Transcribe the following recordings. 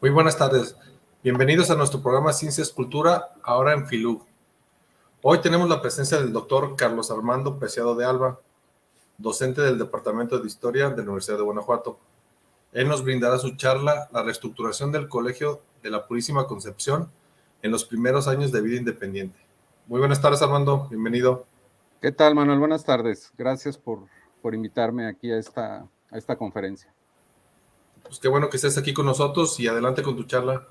Muy buenas tardes. Bienvenidos a nuestro programa Ciencias Cultura, ahora en FILUG. Hoy tenemos la presencia del doctor Carlos Armando Preciado de Alba, docente del Departamento de Historia de la Universidad de Guanajuato. Él nos brindará su charla, La reestructuración del Colegio de la Purísima Concepción en los primeros años de vida independiente. Muy buenas tardes, Armando. Bienvenido. ¿Qué tal, Manuel? Buenas tardes. Gracias por invitarme aquí a esta conferencia. Pues qué bueno que estés aquí con nosotros y adelante con tu charla.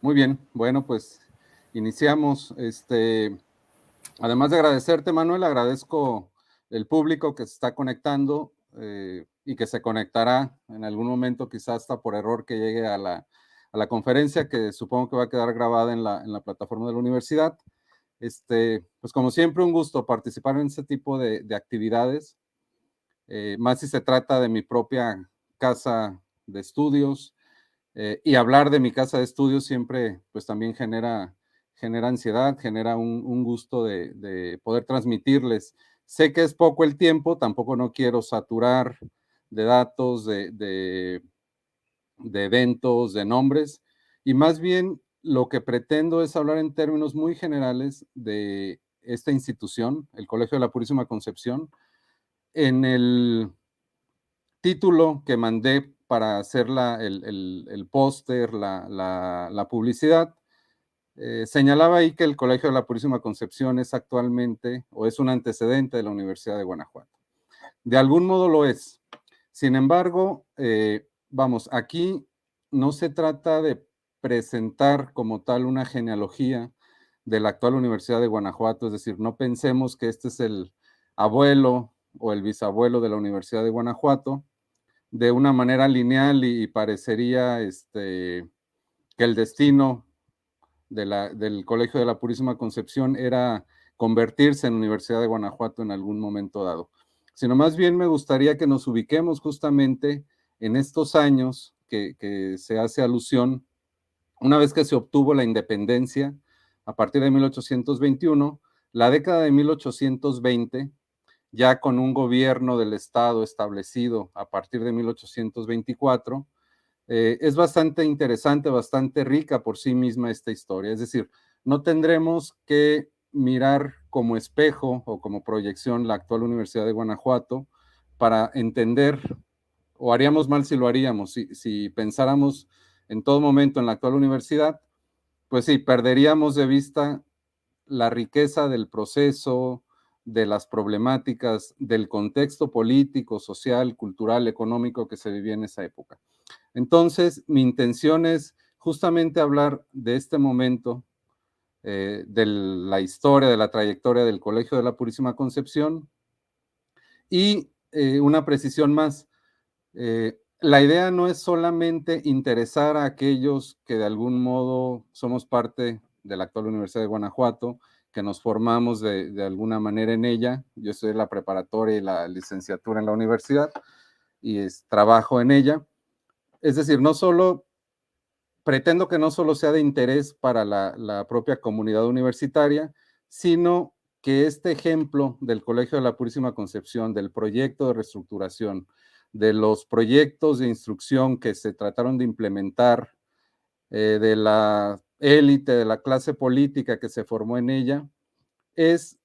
Muy bien. Bueno, pues iniciamos. Además de agradecerte, Manuel, agradezco el público que se está conectando y que se conectará en algún momento, quizás hasta por error que llegue a la conferencia, que supongo que va a quedar grabada en la plataforma de la universidad. Pues como siempre, un gusto participar en este tipo de actividades. Más si se trata de mi propia casa de estudios, y hablar de mi casa de estudios siempre pues también genera ansiedad, genera un gusto de poder transmitirles. Sé que es poco el tiempo, tampoco no quiero saturar de datos, de eventos, de nombres, y más bien lo que pretendo es hablar en términos muy generales de esta institución, el Colegio de la Purísima Concepción. En el título que mandé para hacer el póster, la publicidad, señalaba ahí que el Colegio de la Purísima Concepción es actualmente o es un antecedente de la Universidad de Guanajuato. De algún modo lo es. Sin embargo, vamos, aquí no se trata de presentar como tal una genealogía de la actual Universidad de Guanajuato, es decir, no pensemos que este es el abuelo o el bisabuelo de la Universidad de Guanajuato, de una manera lineal y parecería que el destino del Colegio de la Purísima Concepción era convertirse en Universidad de Guanajuato en algún momento dado, sino más bien me gustaría que nos ubiquemos justamente en estos años que se hace alusión, una vez que se obtuvo la independencia a partir de 1821, la década de 1820, ya con un gobierno del Estado establecido a partir de 1824, es bastante interesante, bastante rica por sí misma esta historia. Es decir, no tendremos que mirar como espejo o como proyección la actual Universidad de Guanajuato para entender, o haríamos mal si lo haríamos, si pensáramos en todo momento en la actual universidad, pues sí, perderíamos de vista la riqueza del proceso, de las problemáticas, del contexto político, social, cultural, económico que se vivía en esa época. Entonces, mi intención es justamente hablar de este momento, de la historia, de la trayectoria del Colegio de la Purísima Concepción y una precisión más. La idea no es solamente interesar a aquellos que de algún modo somos parte de la actual Universidad de Guanajuato, que nos formamos de alguna manera en ella. Yo estoy en la preparatoria y la licenciatura en la universidad y trabajo en ella. Es decir, no solo pretendo que no solo sea de interés para la propia comunidad universitaria, sino que este ejemplo del Colegio de la Purísima Concepción, del proyecto de reestructuración, de los proyectos de instrucción que se trataron de implementar, de la élite, de la clase política que se formó en ella, es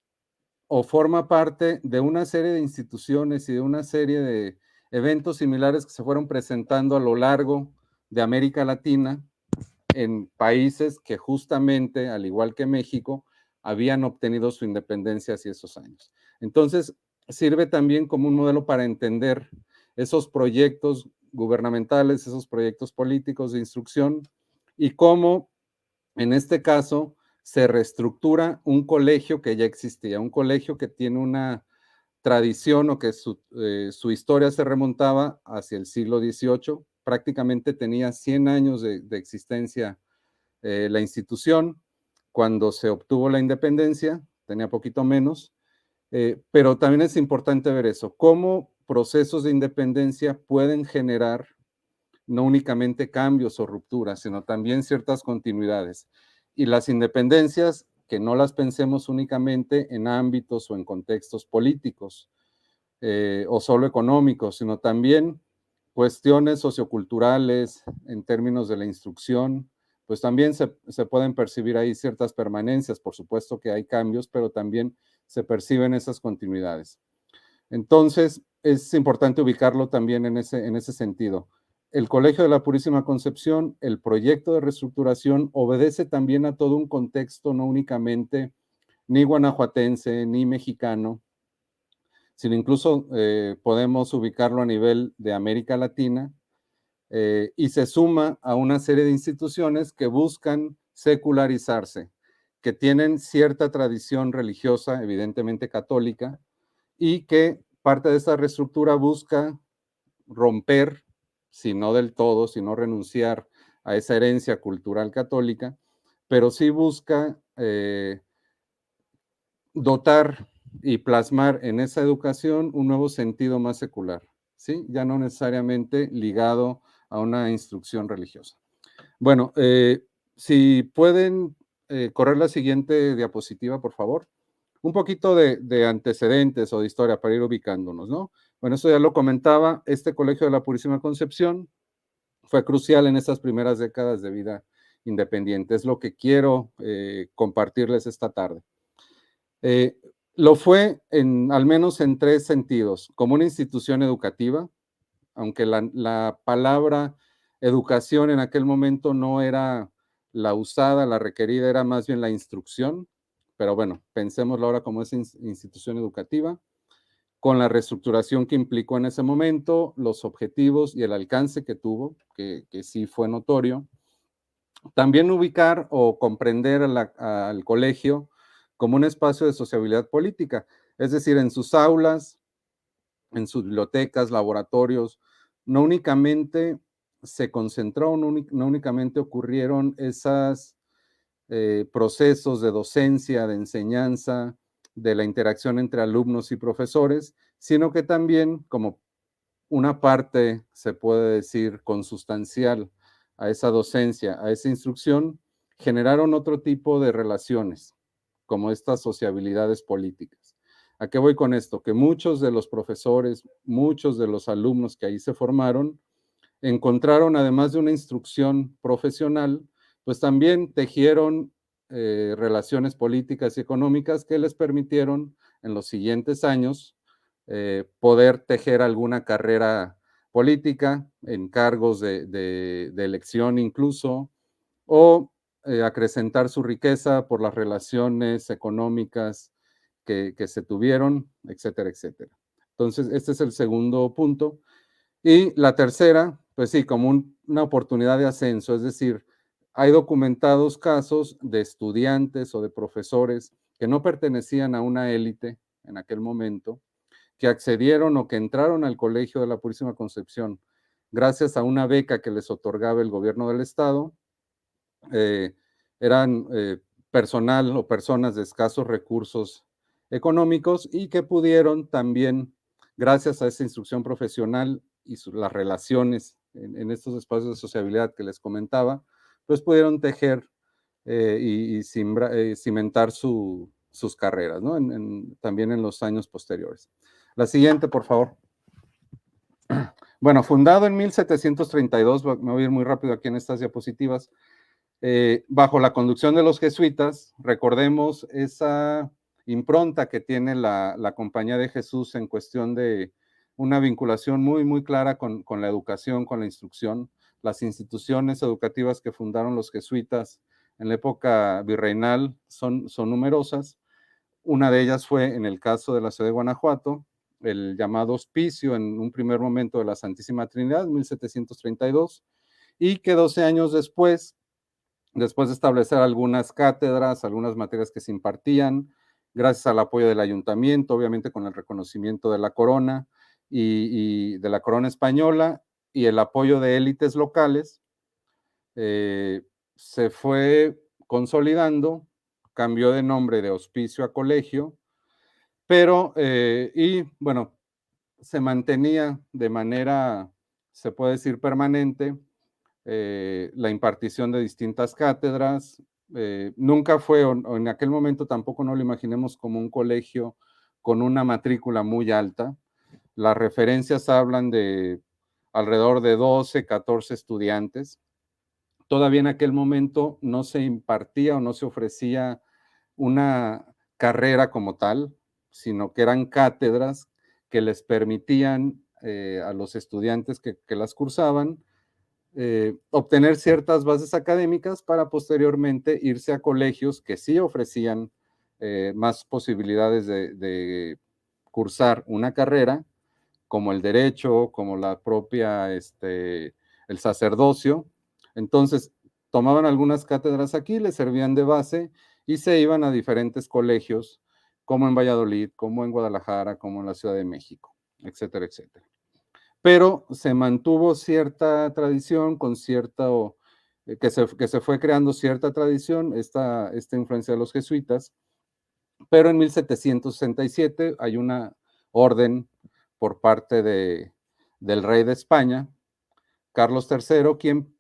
o forma parte de una serie de instituciones y de una serie de eventos similares que se fueron presentando a lo largo de América Latina, en países que justamente, al igual que México, habían obtenido su independencia hacia esos años. Entonces, sirve también como un modelo para entender esos proyectos gubernamentales, esos proyectos políticos de instrucción y cómo, en este caso, se reestructura un colegio que ya existía, un colegio que tiene una tradición o que su historia se remontaba hacia el siglo XVIII, prácticamente tenía 100 años de existencia la institución. Cuando se obtuvo la independencia, tenía poquito menos, pero también es importante ver eso, cómo procesos de independencia pueden generar no únicamente cambios o rupturas, sino también ciertas continuidades. Y las independencias, que no las pensemos únicamente en ámbitos o en contextos políticos o solo económicos, sino también cuestiones socioculturales en términos de la instrucción, pues también se pueden percibir ahí ciertas permanencias. Por supuesto que hay cambios, pero también se perciben esas continuidades. Entonces, es importante ubicarlo también en ese sentido. El Colegio de la Purísima Concepción, el proyecto de reestructuración, obedece también a todo un contexto no únicamente ni guanajuatense, ni mexicano, sino incluso podemos ubicarlo a nivel de América Latina, y se suma a una serie de instituciones que buscan secularizarse, que tienen cierta tradición religiosa, evidentemente católica, y que parte de esta reestructura busca romper, si no del todo, si no renunciar a esa herencia cultural católica, pero sí busca dotar y plasmar en esa educación un nuevo sentido más secular, ¿sí? Ya no necesariamente ligado a una instrucción religiosa. Bueno, si pueden correr la siguiente diapositiva, por favor. Un poquito de antecedentes o de historia para ir ubicándonos, ¿no? Bueno, eso ya lo comentaba, este Colegio de la Purísima Concepción fue crucial en estas primeras décadas de vida independiente. Es lo que quiero compartirles esta tarde. Lo fue al menos en tres sentidos: como una institución educativa, aunque la palabra educación en aquel momento no era la usada, la requerida, era más bien la instrucción, pero bueno, pensémoslo ahora como esa institución educativa, con la reestructuración que implicó en ese momento, los objetivos y el alcance que tuvo, que sí fue notorio. También ubicar o comprender al colegio como un espacio de sociabilidad política, es decir, en sus aulas, en sus bibliotecas, laboratorios, no únicamente se concentró, no únicamente ocurrieron esos procesos de docencia, de enseñanza, de la interacción entre alumnos y profesores, sino que también, como una parte, se puede decir, consustancial a esa docencia, a esa instrucción, generaron otro tipo de relaciones, como estas sociabilidades políticas. ¿A qué voy con esto? Que muchos de los profesores, muchos de los alumnos que ahí se formaron, encontraron, además de una instrucción profesional, pues también tejieron relaciones políticas y económicas que les permitieron en los siguientes años poder tejer alguna carrera política en cargos de elección incluso, o acrecentar su riqueza por las relaciones económicas que se tuvieron, etcétera, etcétera. Entonces, este es el segundo punto. Y la tercera, pues sí, como una oportunidad de ascenso, es decir, hay documentados casos de estudiantes o de profesores que no pertenecían a una élite en aquel momento, que accedieron o que entraron al Colegio de la Purísima Concepción gracias a una beca que les otorgaba el gobierno del estado. Eran personal o personas de escasos recursos económicos y que pudieron también, gracias a esa instrucción profesional y las relaciones en estos espacios de sociabilidad que les comentaba, pues pudieron tejer y cimentar sus carreras, ¿no? También en los años posteriores. La siguiente, por favor. Bueno, fundado en 1732, me voy a ir muy rápido aquí en estas diapositivas, bajo la conducción de los jesuitas. Recordemos esa impronta que tiene la Compañía de Jesús en cuestión de una vinculación muy, muy clara con la educación, con la instrucción. Las instituciones educativas que fundaron los jesuitas en la época virreinal son numerosas. Una de ellas fue, en el caso de la ciudad de Guanajuato, el llamado Hospicio en un primer momento de la Santísima Trinidad, 1732, y que 12 años después de establecer algunas cátedras, algunas materias que se impartían, gracias al apoyo del ayuntamiento, obviamente con el reconocimiento de la corona y de la corona española y el apoyo de élites locales, se fue consolidando, cambió de nombre de Hospicio a Colegio, pero, y bueno, se mantenía de manera, se puede decir, permanente, la impartición de distintas cátedras. Nunca fue, o en aquel momento tampoco no lo imaginemos como un colegio con una matrícula muy alta. Las referencias hablan de alrededor de 12, 14 estudiantes. Todavía en aquel momento no se impartía o no se ofrecía una carrera como tal, sino que eran cátedras que les permitían a los estudiantes que las cursaban obtener ciertas bases académicas para posteriormente irse a colegios que sí ofrecían más posibilidades de cursar una carrera, como el derecho, como la propia, el sacerdocio. Entonces, tomaban algunas cátedras aquí, les servían de base y se iban a diferentes colegios, como en Valladolid, como en Guadalajara, como en la Ciudad de México, etcétera, etcétera. Pero se mantuvo cierta tradición con cierto, que se fue creando cierta tradición, esta influencia de los jesuitas, pero en 1767 hay una orden por parte del rey de España, Carlos III, quien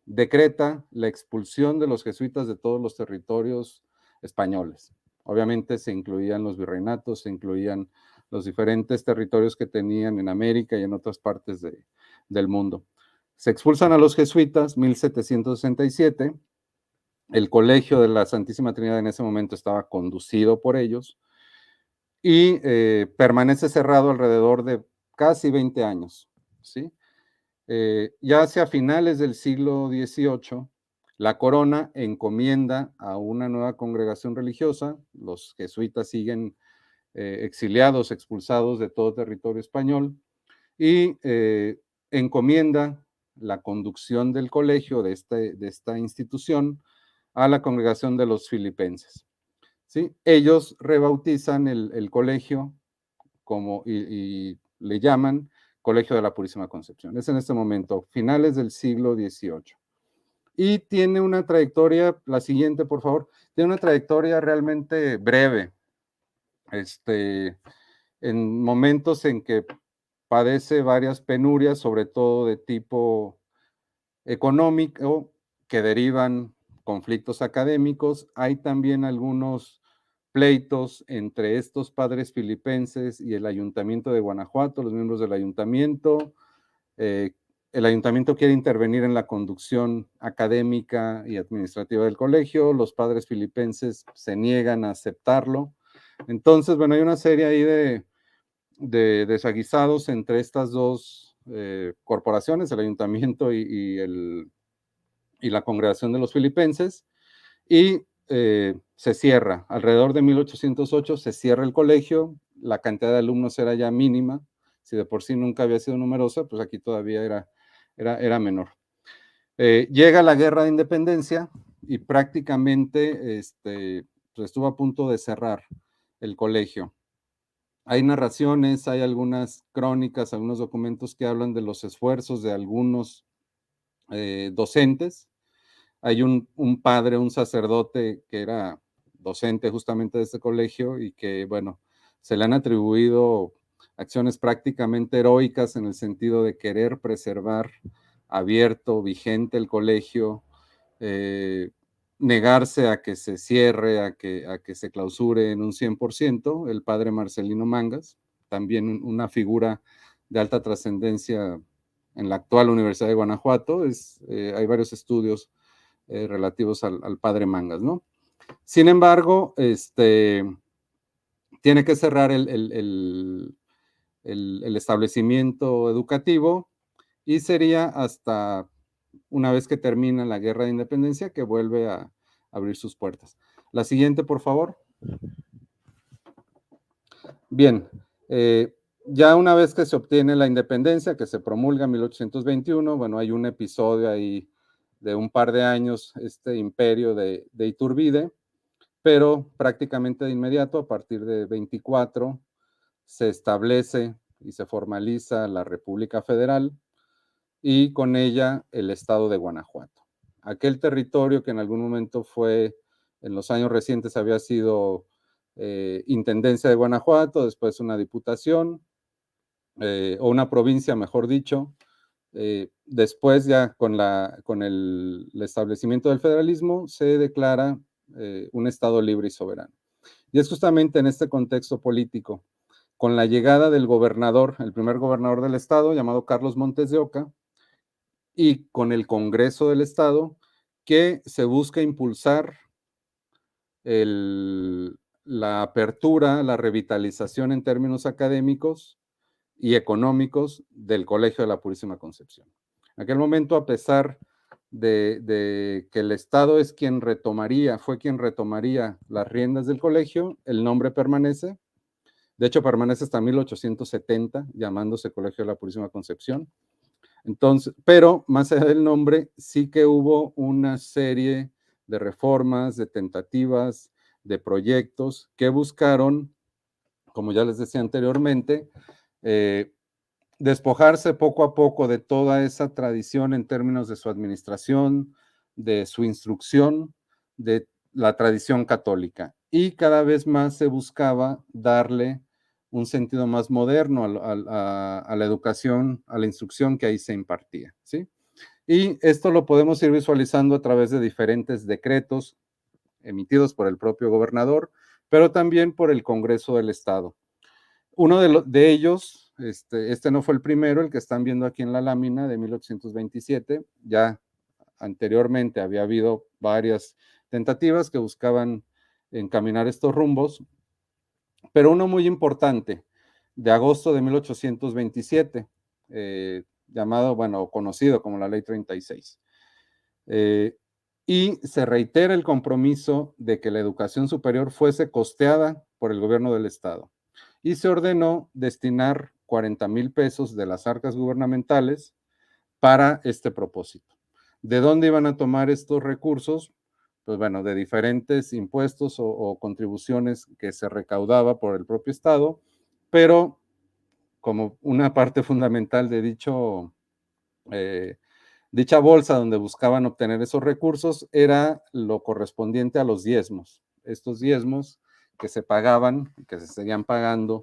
decreta la expulsión de los jesuitas de todos los territorios españoles. Obviamente se incluían los virreinatos, se incluían los diferentes territorios que tenían en América y en otras partes del mundo. Se expulsan a los jesuitas, 1767. El colegio de la Santísima Trinidad en ese momento estaba conducido por ellos y permanece cerrado alrededor de casi 20 años, ¿sí? Ya hacia finales del siglo XVIII, la corona encomienda a una nueva congregación religiosa, los jesuitas siguen exiliados, expulsados de todo territorio español, y encomienda la conducción del colegio de esta institución a la congregación de los filipenses. ¿Sí? Ellos rebautizan el colegio y le llaman Colegio de la Purísima Concepción. Es en este momento, finales del siglo XVIII. Y tiene una trayectoria, la siguiente, por favor, tiene una trayectoria realmente breve. En momentos en que padece varias penurias, sobre todo de tipo económico, que derivan conflictos académicos. Hay también algunos pleitos entre estos padres filipenses y el ayuntamiento de Guanajuato, los miembros del ayuntamiento. El ayuntamiento quiere intervenir en la conducción académica y administrativa del colegio, los padres filipenses se niegan a aceptarlo. Entonces, bueno, hay una serie ahí de desaguisados entre estas dos corporaciones, el ayuntamiento y la congregación de los filipenses, y se cierra. Alrededor de 1808 se cierra el colegio, la cantidad de alumnos era ya mínima, si de por sí nunca había sido numerosa, pues aquí todavía era menor. Llega la Guerra de Independencia y prácticamente pues estuvo a punto de cerrar el colegio. Hay narraciones, hay algunas crónicas, algunos documentos que hablan de los esfuerzos de algunos docentes. Hay un padre, un sacerdote que era docente justamente de este colegio y que, bueno, se le han atribuido acciones prácticamente heroicas en el sentido de querer preservar abierto, vigente el colegio, negarse a que se cierre, a que se clausure en un 100%, el padre Marcelino Mangas, también una figura de alta trascendencia en la actual Universidad de Guanajuato. Hay varios estudios relativos al padre Mangas, ¿no? Sin embargo, tiene que cerrar el establecimiento educativo y sería hasta una vez que termina la Guerra de Independencia que vuelve a abrir sus puertas. La siguiente, por favor. Bien, ya una vez que se obtiene la independencia, que se promulga en 1821, bueno, hay un episodio ahí de un par de años, este imperio de Iturbide, pero prácticamente de inmediato, a partir de 24, se establece y se formaliza la República Federal y con ella el estado de Guanajuato. Aquel territorio que en algún momento fue, en los años recientes había sido Intendencia de Guanajuato, después una diputación, o una provincia, mejor dicho. Después ya con el establecimiento del federalismo se declara un estado libre y soberano. Y es justamente en este contexto político con la llegada del gobernador, el primer gobernador del estado, llamado Carlos Montes de Oca, y con el Congreso del Estado, que se busca impulsar la apertura, la revitalización en términos académicos y económicos del Colegio de la Purísima Concepción. En aquel momento, a pesar de que el Estado es quien retomaría, fue quien retomaría las riendas del colegio, el nombre permanece. De hecho, permanece hasta 1870, llamándose Colegio de la Purísima Concepción. Entonces, pero más allá del nombre, sí que hubo una serie de reformas, de tentativas, de proyectos que buscaron, como ya les decía anteriormente, despojarse poco a poco de toda esa tradición en términos de su administración, de su instrucción, de la tradición católica. Y cada vez más se buscaba darle un sentido más moderno a la educación, a la instrucción que ahí se impartía, ¿sí? Y esto lo podemos ir visualizando a través de diferentes decretos emitidos por el propio gobernador, pero también por el Congreso del Estado. Uno de ellos, este no fue el primero, el que están viendo aquí en la lámina de 1827, ya anteriormente había habido varias tentativas que buscaban encaminar estos rumbos, pero uno muy importante, de agosto de 1827, llamado, bueno, conocido como la Ley 36. Y se reitera el compromiso de que la educación superior fuese costeada por el gobierno del Estado. Y se ordenó destinar 40,000 pesos de las arcas gubernamentales para este propósito. ¿De dónde iban a tomar estos recursos? Pues bueno, de diferentes impuestos o contribuciones que se recaudaba por el propio Estado, pero como una parte fundamental de dicha bolsa donde buscaban obtener esos recursos era lo correspondiente a los diezmos. Estos diezmos que se pagaban, que se seguían pagando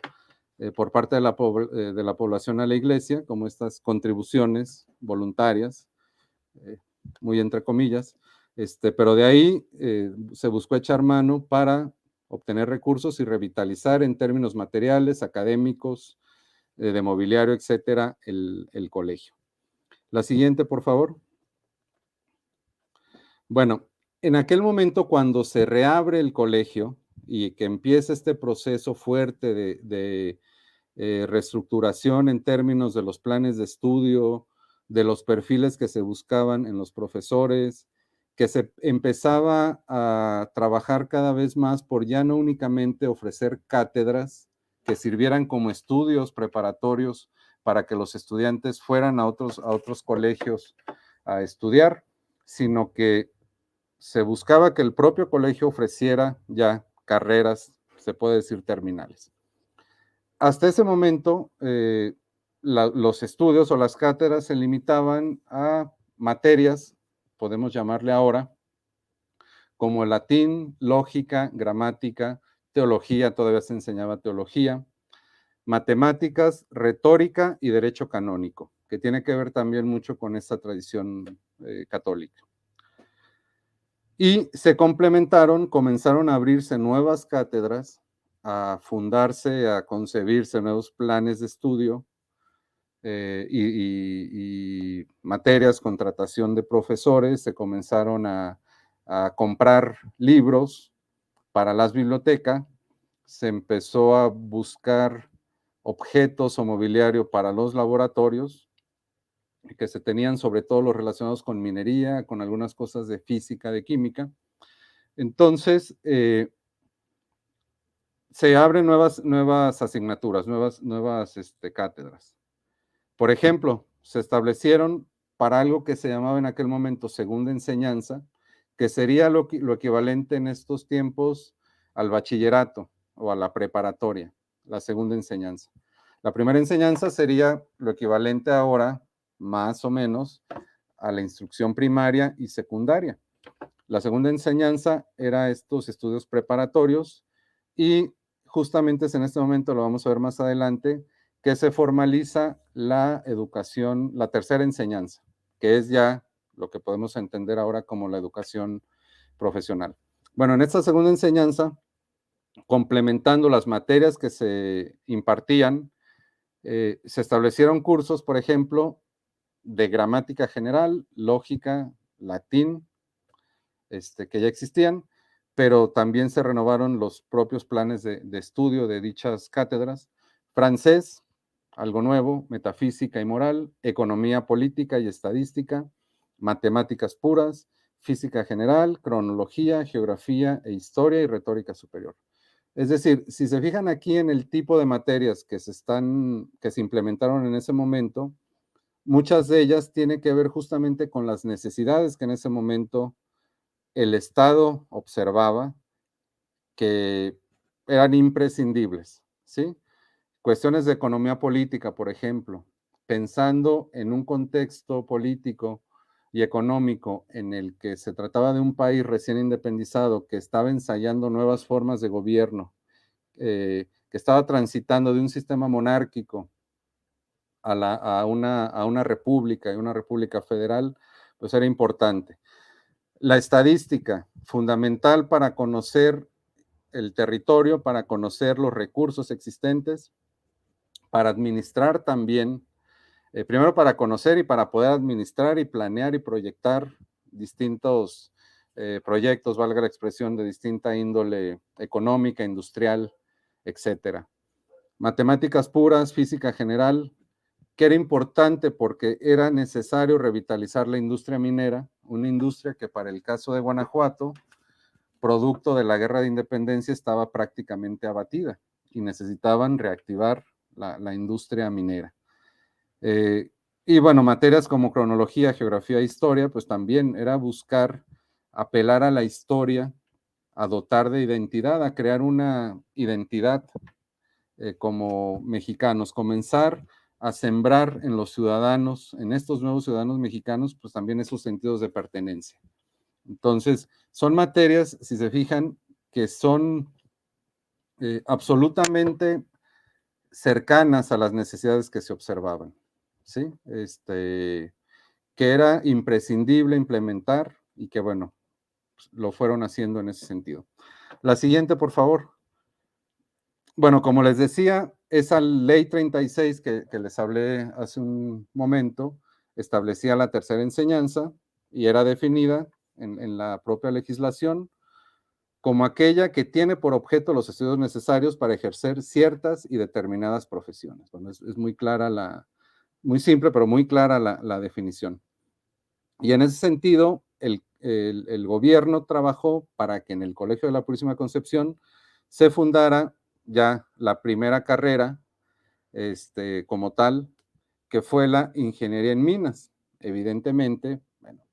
por parte de la población a la iglesia, como estas contribuciones voluntarias, muy entre comillas, pero de ahí se buscó echar mano para obtener recursos y revitalizar en términos materiales, académicos, de mobiliario, etcétera, el colegio. La siguiente, por favor. Bueno, en aquel momento cuando se reabre el colegio y que empieza este proceso fuerte de reestructuración en términos de los planes de estudio, de los perfiles que se buscaban en los profesores, que se empezaba a trabajar cada vez más por ya no únicamente ofrecer cátedras que sirvieran como estudios preparatorios para que los estudiantes fueran a otros colegios a estudiar, sino que se buscaba que el propio colegio ofreciera ya carreras, se puede decir, terminales. Hasta ese momento, los estudios o las cátedras se limitaban a materias, podemos llamarle ahora, como latín, lógica, gramática, teología, todavía se enseñaba teología, matemáticas, retórica y derecho canónico, que tiene que ver también mucho con esta tradición católica. Y se complementaron, comenzaron a abrirse nuevas cátedras, a fundarse, a concebirse nuevos planes de estudio y materias, contratación de profesores, se comenzaron a comprar libros para las bibliotecas, se empezó a buscar objetos o mobiliario para los laboratorios, que se tenían sobre todo los relacionados con minería, con algunas cosas de física, de química. Entonces, se abren nuevas asignaturas, nuevas cátedras. Por ejemplo, se establecieron para algo que se llamaba en aquel momento segunda enseñanza, que sería lo equivalente en estos tiempos al bachillerato o a la preparatoria, la segunda enseñanza. La primera enseñanza sería lo equivalente ahora, más o menos, a la instrucción primaria y secundaria. La segunda enseñanza era estos estudios preparatorios y justamente es en este momento, lo vamos a ver más adelante, que se formaliza la educación, la tercera enseñanza, que es ya lo que podemos entender ahora como la educación profesional. Bueno, en esta segunda enseñanza complementando las materias que se impartían, se establecieron cursos, por ejemplo, de gramática general, lógica, latín, que ya existían, pero también se renovaron los propios planes de estudio de dichas cátedras, francés, algo nuevo, metafísica y moral, economía política y estadística, matemáticas puras, física general, cronología, geografía e historia y retórica superior. Es decir, si se fijan aquí en el tipo de materias que se implementaron en ese momento, muchas de ellas tienen que ver justamente con las necesidades que en ese momento el Estado observaba que eran imprescindibles, ¿sí? Cuestiones de economía política, por ejemplo, pensando en un contexto político y económico en el que se trataba de un país recién independizado que estaba ensayando nuevas formas de gobierno, que estaba transitando de un sistema monárquico a una república y una república federal, pues era importante. La estadística, fundamental para conocer el territorio, para conocer los recursos existentes, para administrar también, primero para conocer y para poder administrar y planear y proyectar distintos proyectos, valga la expresión, de distinta índole económica, industrial, etcétera. Matemáticas puras, física general, que era importante porque era necesario revitalizar la industria minera, una industria que para el caso de Guanajuato, producto de la guerra de independencia, estaba prácticamente abatida y necesitaban reactivar la industria minera. Y bueno, materias como cronología, geografía e historia, pues también era buscar apelar a la historia, a dotar de identidad, a crear una identidad como mexicanos, comenzar a sembrar en los ciudadanos, en estos nuevos ciudadanos mexicanos, pues también esos sentidos de pertenencia. Entonces, son materias, si se fijan, que son absolutamente cercanas a las necesidades que se observaban, ¿sí? Que era imprescindible implementar y que, bueno, pues, lo fueron haciendo en ese sentido. La siguiente, por favor. Bueno, como les decía, esa ley 36 que les hablé hace un momento establecía la tercera enseñanza y era definida en la propia legislación como aquella que tiene por objeto los estudios necesarios para ejercer ciertas y determinadas profesiones. Bueno, es muy clara muy simple, pero muy clara la definición. Y en ese sentido, el gobierno trabajó para que en el Colegio de la Purísima Concepción se fundara ya la primera carrera como tal, que fue la ingeniería en minas. Evidentemente, bueno,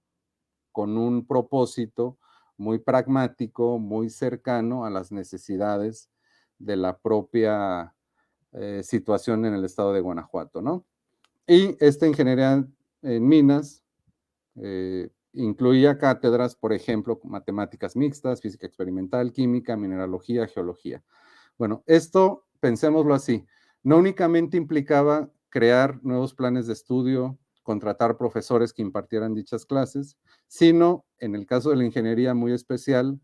con un propósito muy pragmático, muy cercano a las necesidades de la propia situación en el estado de Guanajuato, ¿no? Y esta ingeniería en minas incluía cátedras, por ejemplo, matemáticas mixtas, física experimental, química, mineralogía, geología. Bueno, esto, pensémoslo así, no únicamente implicaba crear nuevos planes de estudio, contratar profesores que impartieran dichas clases, sino, en el caso de la ingeniería muy especial,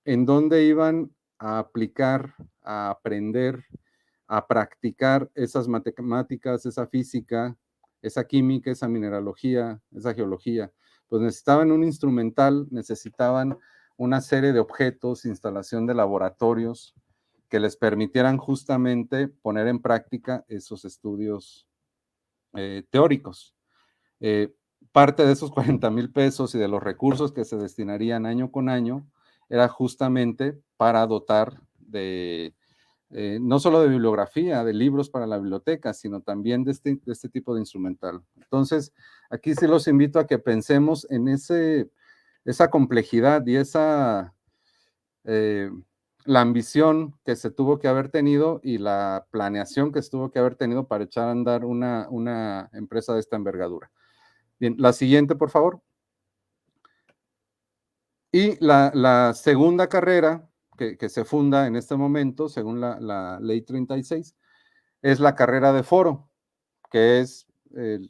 en donde iban a aplicar, a aprender, a practicar esas matemáticas, esa física, esa química, esa mineralogía, esa geología. Pues necesitaban un instrumental, necesitaban una serie de objetos, instalación de laboratorios que les permitieran justamente poner en práctica esos estudios teóricos. Parte de esos 40,000 pesos y de los recursos que se destinarían año con año era justamente para dotar de no solo de bibliografía, de libros para la biblioteca, sino también de este tipo de instrumental. Entonces, aquí sí los invito a que pensemos en esa complejidad y la ambición que se tuvo que haber tenido y la planeación que se tuvo que haber tenido para echar a andar una empresa de esta envergadura. Bien, la siguiente, por favor. Y la segunda carrera que se funda en este momento, según la ley 36, es la carrera de foro, que es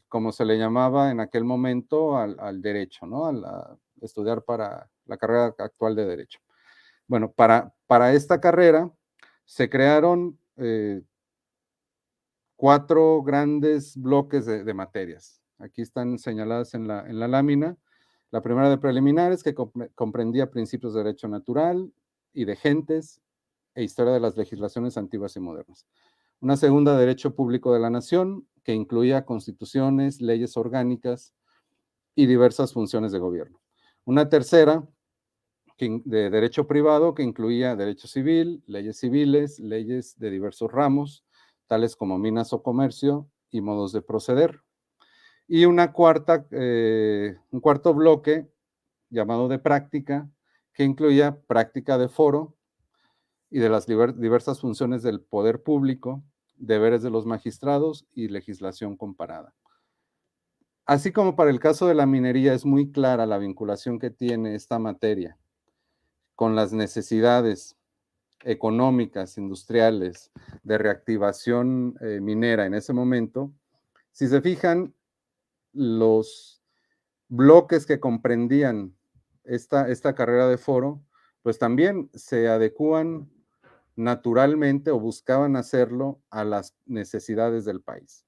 como se le llamaba en aquel momento al derecho, ¿no? A estudiar para la carrera actual de derecho. Bueno, para esta carrera se crearon 4 grandes bloques de materias. Aquí están señaladas en la lámina. La primera de preliminares, que comprendía principios de derecho natural y de gentes e historia de las legislaciones antiguas y modernas. Una segunda, de derecho público de la nación, que incluía constituciones, leyes orgánicas y diversas funciones de gobierno. Una tercera, de derecho privado, que incluía derecho civil, leyes de diversos ramos, tales como minas o comercio y modos de proceder. Y un cuarto bloque llamado de práctica, que incluía práctica de foro y de las diversas funciones del poder público, deberes de los magistrados y legislación comparada. Así como para el caso de la minería es muy clara la vinculación que tiene esta materia con las necesidades económicas, industriales, de reactivación minera en ese momento, si se fijan, los bloques que comprendían esta carrera de foro, pues también se adecúan naturalmente o buscaban hacerlo a las necesidades del país.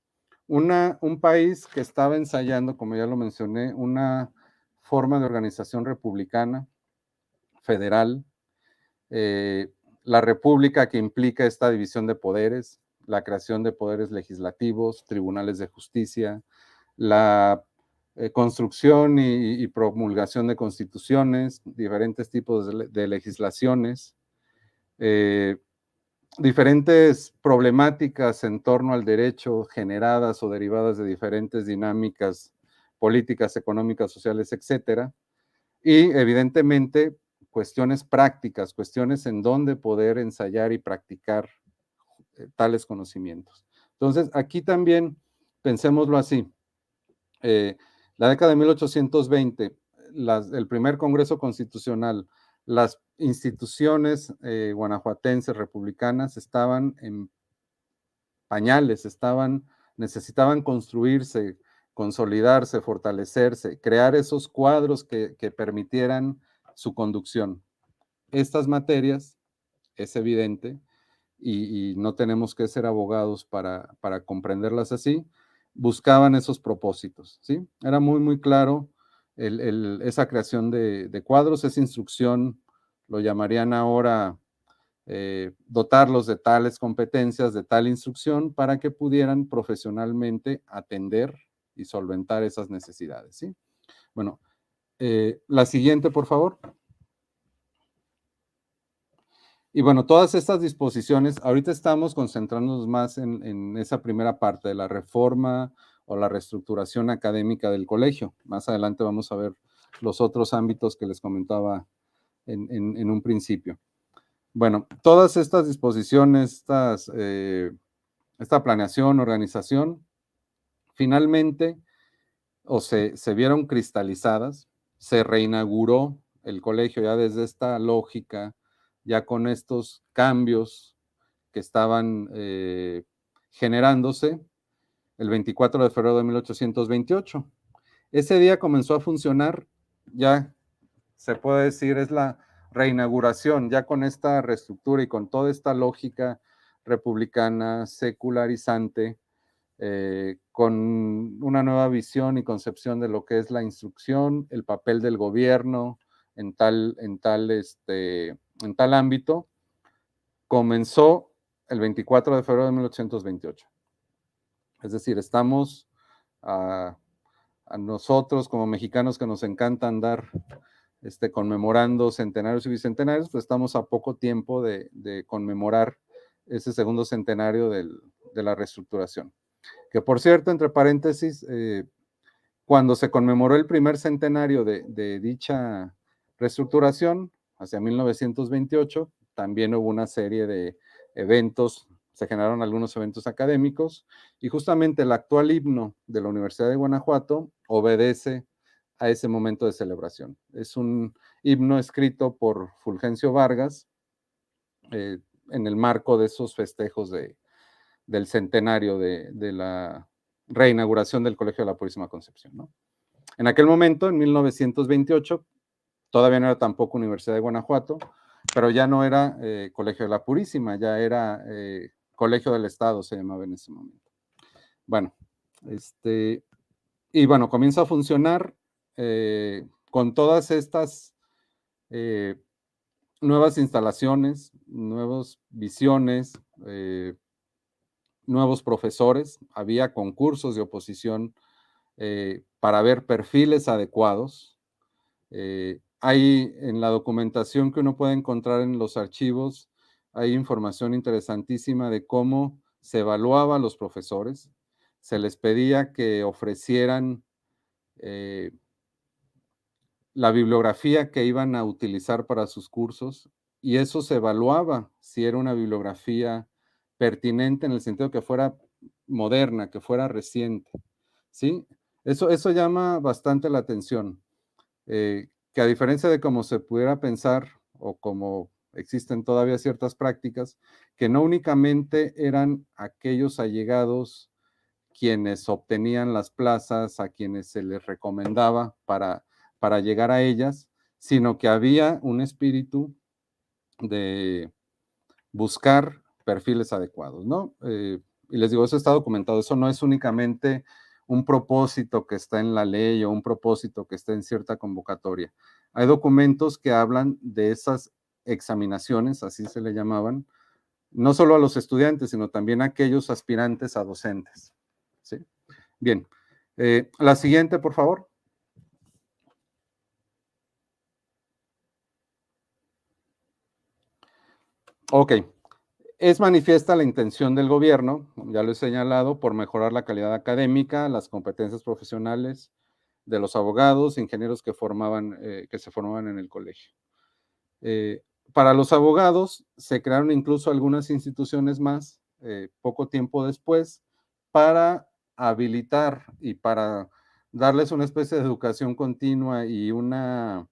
Un país que estaba ensayando, como ya lo mencioné, una forma de organización republicana, federal, la república que implica esta división de poderes, la creación de poderes legislativos, tribunales de justicia, la construcción y promulgación de constituciones, diferentes tipos de legislaciones, diferentes problemáticas en torno al derecho generadas o derivadas de diferentes dinámicas políticas, económicas, sociales, etcétera, y evidentemente cuestiones prácticas, cuestiones en donde poder ensayar y practicar tales conocimientos. Entonces, aquí también pensémoslo así. La década de 1820, el primer Congreso Constitucional, las instituciones guanajuatenses republicanas estaban en pañales, necesitaban construirse, consolidarse, fortalecerse, crear esos cuadros que permitieran su conducción. Estas materias, es evidente, y no tenemos que ser abogados para comprenderlas así, buscaban esos propósitos, ¿sí? Era muy, muy claro esa creación de cuadros, esa instrucción, lo llamarían ahora dotarlos de tales competencias, de tal instrucción, para que pudieran profesionalmente atender y solventar esas necesidades, ¿sí? Bueno, la siguiente, por favor. Y bueno, todas estas disposiciones, ahorita estamos concentrándonos más en esa primera parte de la reforma o la reestructuración académica del colegio. Más adelante vamos a ver los otros ámbitos que les comentaba en un principio. Bueno, todas estas disposiciones, esta planeación, organización, finalmente se vieron cristalizadas, se reinauguró el colegio ya desde esta lógica, ya con estos cambios que estaban generándose el 24 de febrero de 1828. Ese día comenzó a funcionar, ya se puede decir, es la reinauguración, ya con esta reestructura y con toda esta lógica republicana, secularizante, con una nueva visión y concepción de lo que es la instrucción, el papel del gobierno en tal ámbito, comenzó el 24 de febrero de 1828. Es decir, estamos a nosotros como mexicanos que nos encanta andar conmemorando centenarios y bicentenarios, pues estamos a poco tiempo de conmemorar ese segundo centenario de la reestructuración. Que por cierto, entre paréntesis, cuando se conmemoró el primer centenario de dicha reestructuración, hacia 1928, también hubo una serie de eventos, se generaron algunos eventos académicos, y justamente el actual himno de la Universidad de Guanajuato obedece a ese momento de celebración. Es un himno escrito por Fulgencio Vargas en el marco de esos festejos del centenario de la reinauguración del Colegio de la Purísima Concepción, ¿no? En aquel momento, en 1928, todavía no era tampoco Universidad de Guanajuato, pero ya no era Colegio de la Purísima, ya era Colegio del Estado, se llamaba en ese momento. Bueno, y bueno, comienza a funcionar con todas estas nuevas instalaciones, nuevas visiones, nuevos profesores. Había concursos de oposición para ver perfiles adecuados. Hay en la documentación que uno puede encontrar en los archivos, hay información interesantísima de cómo se evaluaba a los profesores. Se les pedía que ofrecieran la bibliografía que iban a utilizar para sus cursos, y eso se evaluaba si era una bibliografía pertinente en el sentido que fuera moderna, que fuera reciente, ¿sí? Eso llama bastante la atención, que a diferencia de cómo se pudiera pensar o como existen todavía ciertas prácticas, que no únicamente eran aquellos allegados quienes obtenían las plazas, a quienes se les recomendaba para llegar a ellas, sino que había un espíritu de buscar perfiles adecuados, ¿no? Y les digo, eso está documentado, eso no es únicamente un propósito que está en la ley o un propósito que está en cierta convocatoria. Hay documentos que hablan de esas examinaciones, así se le llamaban, no solo a los estudiantes, sino también a aquellos aspirantes a docentes, ¿sí? Bien, la siguiente, por favor. Ok, es manifiesta la intención del gobierno, ya lo he señalado, por mejorar la calidad académica, las competencias profesionales de los abogados, ingenieros que se formaban en el colegio. Para los abogados se crearon incluso algunas instituciones más, poco tiempo después, para habilitar y para darles una especie de educación continua y una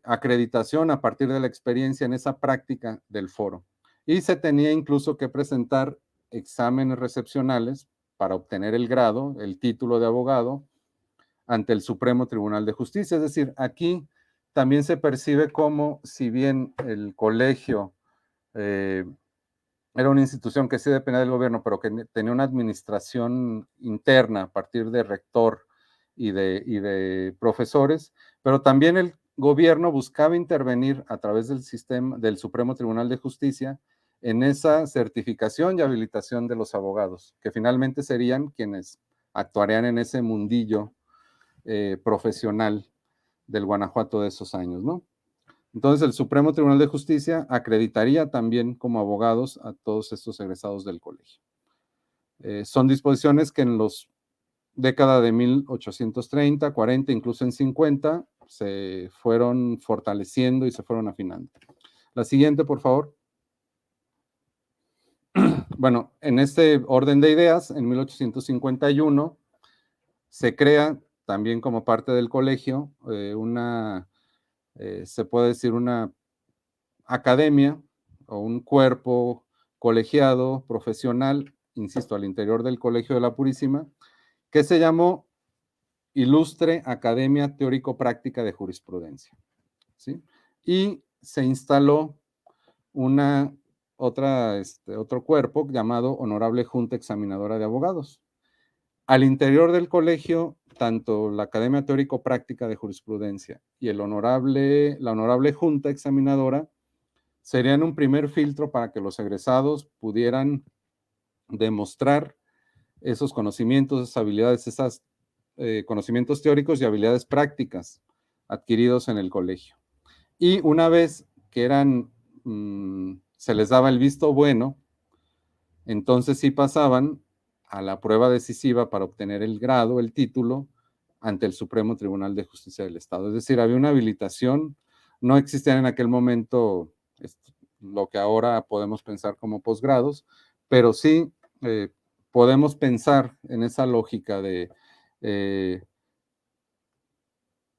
acreditación a partir de la experiencia en esa práctica del foro. Y se tenía incluso que presentar exámenes recepcionales para obtener el grado, el título de abogado, ante el Supremo Tribunal de Justicia. Es decir, aquí también se percibe como, si bien el colegio era una institución que sí dependía del gobierno, pero que tenía una administración interna a partir de rector y de profesores, pero también el gobierno buscaba intervenir a través del sistema del Supremo Tribunal de Justicia en esa certificación y habilitación de los abogados, que finalmente serían quienes actuarían en ese mundillo profesional del Guanajuato de esos años, ¿no? Entonces, el Supremo Tribunal de Justicia acreditaría también como abogados a todos estos egresados del colegio. Son disposiciones que en los décadas de 1830, 40, incluso en 50, se fueron fortaleciendo y se fueron afinando. La siguiente, por favor. Bueno, en este orden de ideas, en 1851, se crea también como parte del colegio se puede decir una academia o un cuerpo colegiado profesional, insisto, al interior del Colegio de la Purísima, que se llamó Ilustre Academia Teórico-Práctica de Jurisprudencia, ¿sí? Y se instaló otro cuerpo llamado Honorable Junta Examinadora de Abogados. Al interior del colegio, tanto la Academia Teórico-Práctica de Jurisprudencia y la Honorable Junta Examinadora serían un primer filtro para que los egresados pudieran demostrar esos conocimientos, esas habilidades, esos conocimientos teóricos y habilidades prácticas adquiridos en el colegio. Y una vez que se les daba el visto bueno, entonces sí pasaban a la prueba decisiva para obtener el grado, el título, ante el Supremo Tribunal de Justicia del Estado. Es decir, había una habilitación, no existían en aquel momento lo que ahora podemos pensar como posgrados, pero sí podemos pensar en esa lógica de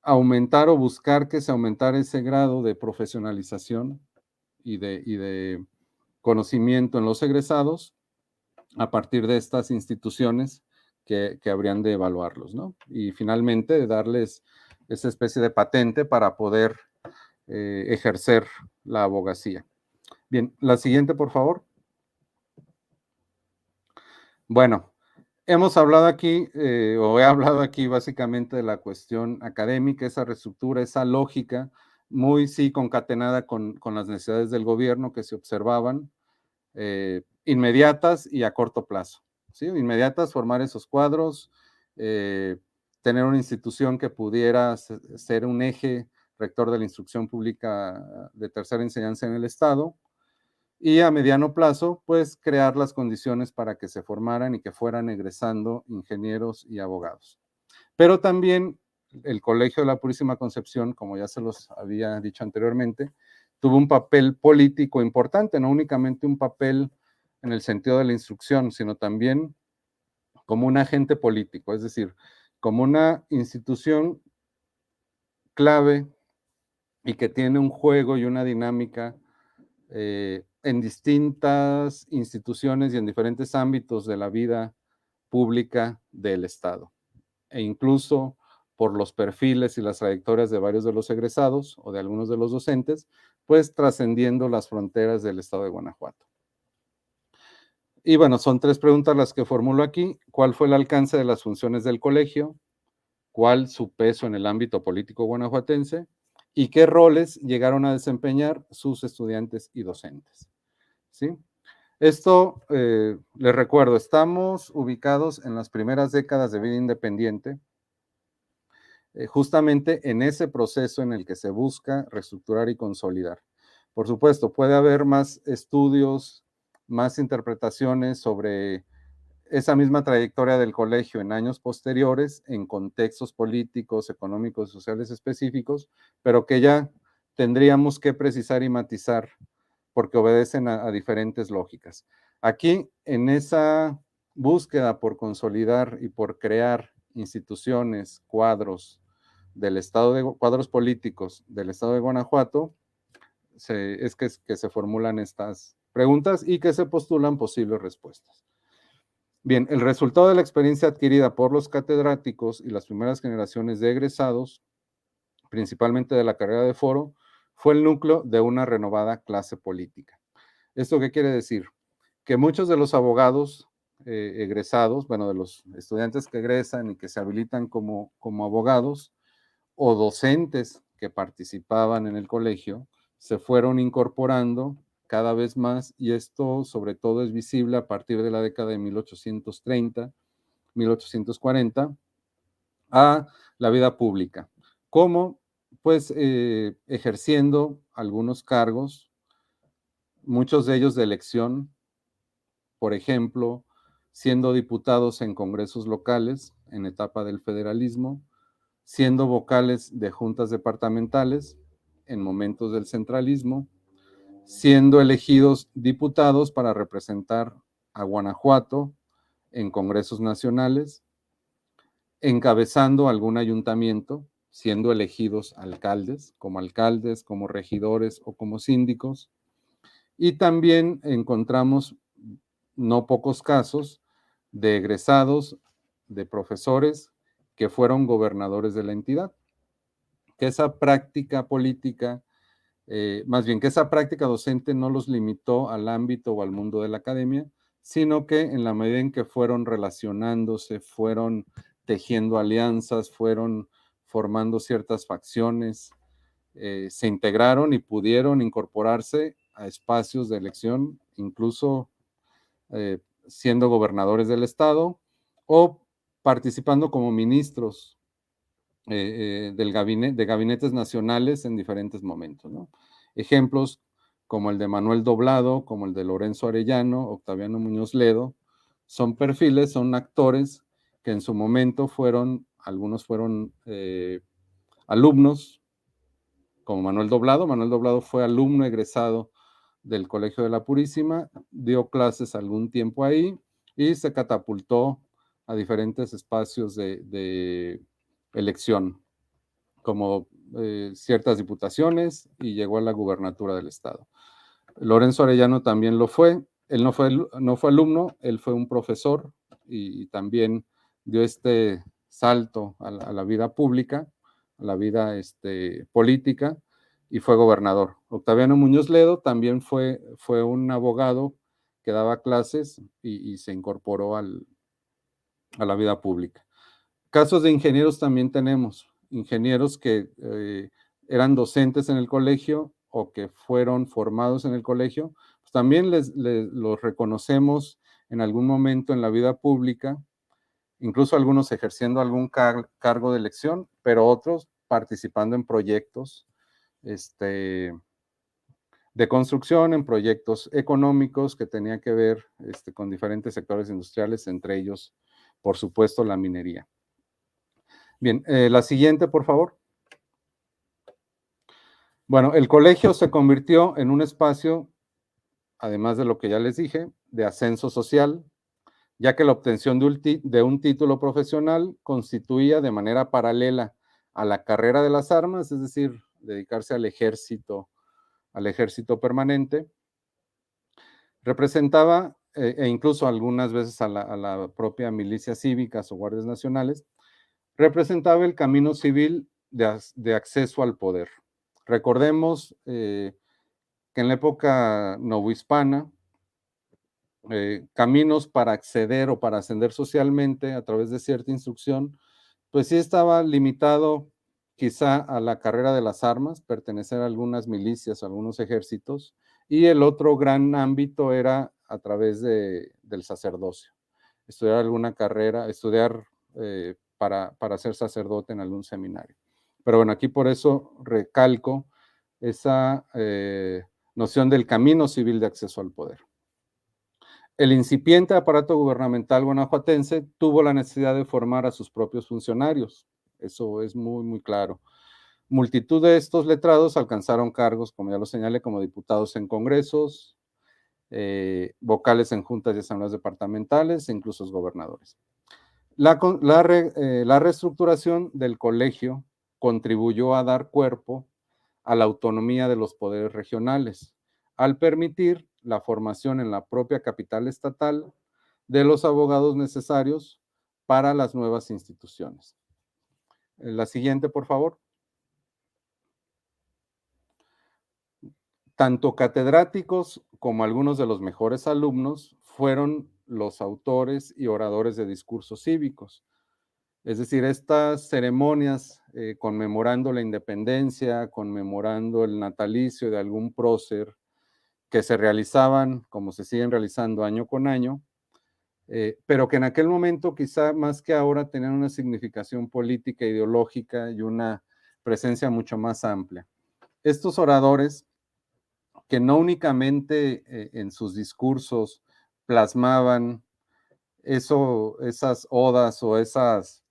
aumentar o buscar que se aumentara ese grado de profesionalización y de conocimiento en los egresados a partir de estas instituciones que habrían de evaluarlos, ¿no? Y finalmente darles esa especie de patente para poder ejercer la abogacía. Bien, la siguiente, por favor. Bueno, hemos hablado aquí, o he hablado aquí básicamente de la cuestión académica, esa reestructura, esa lógica, muy sí concatenada con las necesidades del gobierno que se observaban, inmediatas y a corto plazo. ¿Sí? Inmediatas, formar esos cuadros, tener una institución que pudiera ser un eje rector de la instrucción pública de tercera enseñanza en el Estado, y a mediano plazo, pues crear las condiciones para que se formaran y que fueran egresando ingenieros y abogados. Pero también el Colegio de la Purísima Concepción, como ya se los había dicho anteriormente, tuvo un papel político importante, no únicamente un papel en el sentido de la instrucción, sino también como un agente político, es decir, como una institución clave y que tiene un juego y una dinámica en distintas instituciones y en diferentes ámbitos de la vida pública del Estado, e incluso por los perfiles y las trayectorias de varios de los egresados o de algunos de los docentes, pues trascendiendo las fronteras del Estado de Guanajuato. Y bueno, son 3 preguntas las que formulo aquí. ¿Cuál fue el alcance de las funciones del colegio? ¿Cuál su peso en el ámbito político guanajuatense? ¿Y qué roles llegaron a desempeñar sus estudiantes y docentes? ¿Sí? Esto, les recuerdo, estamos ubicados en las primeras décadas de vida independiente, justamente en ese proceso en el que se busca reestructurar y consolidar. Por supuesto, puede haber más estudios, más interpretaciones sobre esa misma trayectoria del colegio en años posteriores, en contextos políticos, económicos y sociales específicos, pero que ya tendríamos que precisar y matizar porque obedecen a diferentes lógicas. Aquí, en esa búsqueda por consolidar y por crear instituciones, cuadros del estado de cuadros políticos del estado de Guanajuato, es que se formulan estas preguntas y que se postulan posibles respuestas. Bien, el resultado de la experiencia adquirida por los catedráticos y las primeras generaciones de egresados, principalmente de la carrera de foro, fue el núcleo de una renovada clase política. ¿Esto qué quiere decir? Que muchos de los abogados egresados, bueno, de los estudiantes que egresan y que se habilitan como abogados o docentes que participaban en el colegio, se fueron incorporando cada vez más, y esto sobre todo es visible a partir de la década de 1830, 1840, a la vida pública, como pues ejerciendo algunos cargos, muchos de ellos de elección, por ejemplo, siendo diputados en congresos locales en etapa del federalismo, siendo vocales de juntas departamentales en momentos del centralismo, siendo elegidos diputados para representar a Guanajuato en congresos nacionales, encabezando algún ayuntamiento, siendo elegidos alcaldes, como regidores o como síndicos, y también encontramos no pocos casos de egresados, de profesores que fueron gobernadores de la entidad. Que esa práctica política, más bien que esa práctica docente no los limitó al ámbito o al mundo de la academia, sino que en la medida en que fueron relacionándose, fueron tejiendo alianzas, fueron formando ciertas facciones, se integraron y pudieron incorporarse a espacios de elección, incluso siendo gobernadores del estado o participando como ministros de gabinetes nacionales en diferentes momentos, ¿no? Ejemplos como el de Manuel Doblado, como el de Lorenzo Arellano, Octaviano Muñoz Ledo, son perfiles, son actores que en su momento algunos fueron alumnos, como Manuel Doblado. Manuel Doblado fue alumno egresado del Colegio de la Purísima, dio clases algún tiempo ahí y se catapultó a diferentes espacios de elección, como ciertas diputaciones, y llegó a la gubernatura del estado. Lorenzo Arellano también lo fue. Él no fue alumno, él fue un profesor y también dio este salto a la vida pública, a la vida política, y fue gobernador. Octaviano Muñoz Ledo también fue un abogado que daba clases y se incorporó a la vida pública. Casos de ingenieros también tenemos, ingenieros que eran docentes en el colegio o que fueron formados en el colegio, pues también los reconocemos en algún momento en la vida pública, incluso algunos ejerciendo algún cargo de elección, pero otros participando en proyectos de construcción, en proyectos económicos que tenían que ver con diferentes sectores industriales, entre ellos, por supuesto, la minería. Bien, la siguiente, por favor. Bueno, el colegio se convirtió en un espacio, además de lo que ya les dije, de ascenso social, ya que la obtención de un título profesional constituía de manera paralela a la carrera de las armas, es decir, dedicarse al ejército permanente, representaba, e incluso algunas veces a la propia milicia cívicas o guardias nacionales, representaba el camino civil de acceso al poder. Recordemos que en la época novohispana, caminos para acceder o para ascender socialmente a través de cierta instrucción, pues sí estaba limitado quizá a la carrera de las armas, pertenecer a algunas milicias, a algunos ejércitos, y el otro gran ámbito era a través del sacerdocio, estudiar alguna carrera, estudiar para ser sacerdote en algún seminario. Pero bueno, aquí por eso recalco esa noción del camino civil de acceso al poder. El incipiente aparato gubernamental guanajuatense tuvo la necesidad de formar a sus propios funcionarios. Eso es muy, muy claro. Multitud de estos letrados alcanzaron cargos, como ya lo señalé, como diputados en congresos, vocales en juntas y asambleas departamentales e incluso gobernadores. La reestructuración del colegio contribuyó a dar cuerpo a la autonomía de los poderes regionales, al permitir la formación en la propia capital estatal de los abogados necesarios para las nuevas instituciones. La siguiente, por favor. Tanto catedráticos como algunos de los mejores alumnos fueron los autores y oradores de discursos cívicos. Es decir, estas ceremonias conmemorando la independencia, conmemorando el natalicio de algún prócer, que se realizaban, como se siguen realizando año con año, pero que en aquel momento quizá más que ahora tenían una significación política, ideológica y una presencia mucho más amplia. Estos oradores, que no únicamente en sus discursos plasmaban esas odas o esas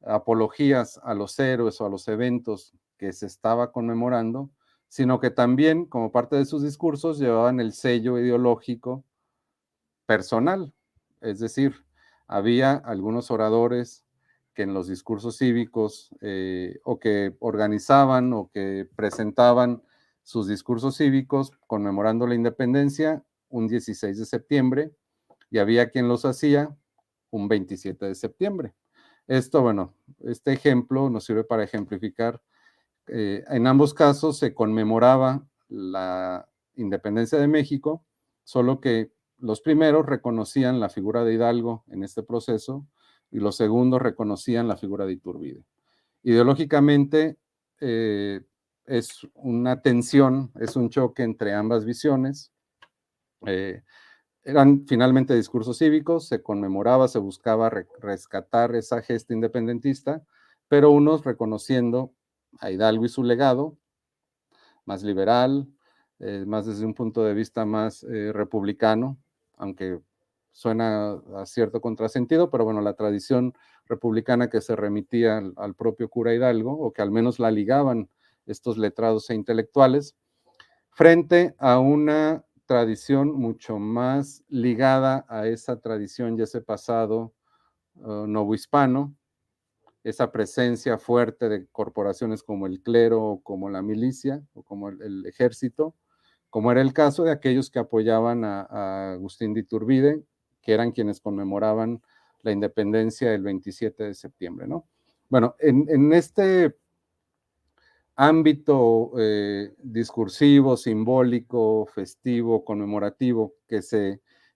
apologías a los héroes o a los eventos que se estaba conmemorando, sino que también, como parte de sus discursos, llevaban el sello ideológico personal. Es decir, había algunos oradores que en los discursos cívicos o que organizaban o que presentaban sus discursos cívicos conmemorando la independencia un 16 de septiembre y había quien los hacía un 27 de septiembre. Esto, bueno, este ejemplo nos sirve para ejemplificar. En ambos casos se conmemoraba la independencia de México, solo que los primeros reconocían la figura de Hidalgo en este proceso y los segundos reconocían la figura de Iturbide. Ideológicamente es una tensión, es un choque entre ambas visiones. Eran finalmente discursos cívicos, se conmemoraba, se buscaba rescatar esa gesta independentista, pero unos reconociendo a Hidalgo y su legado, más liberal, más desde un punto de vista más republicano, aunque suena a cierto contrasentido, pero bueno, la tradición republicana que se remitía al propio cura Hidalgo, o que al menos la ligaban estos letrados e intelectuales, frente a una tradición mucho más ligada a esa tradición y ese pasado novohispano, esa presencia fuerte de corporaciones como el clero, como la milicia, o como el ejército, como era el caso de aquellos que apoyaban a Agustín de Iturbide, que eran quienes conmemoraban la independencia el 27 de septiembre, ¿no? Bueno, en este ámbito discursivo, simbólico, festivo, conmemorativo,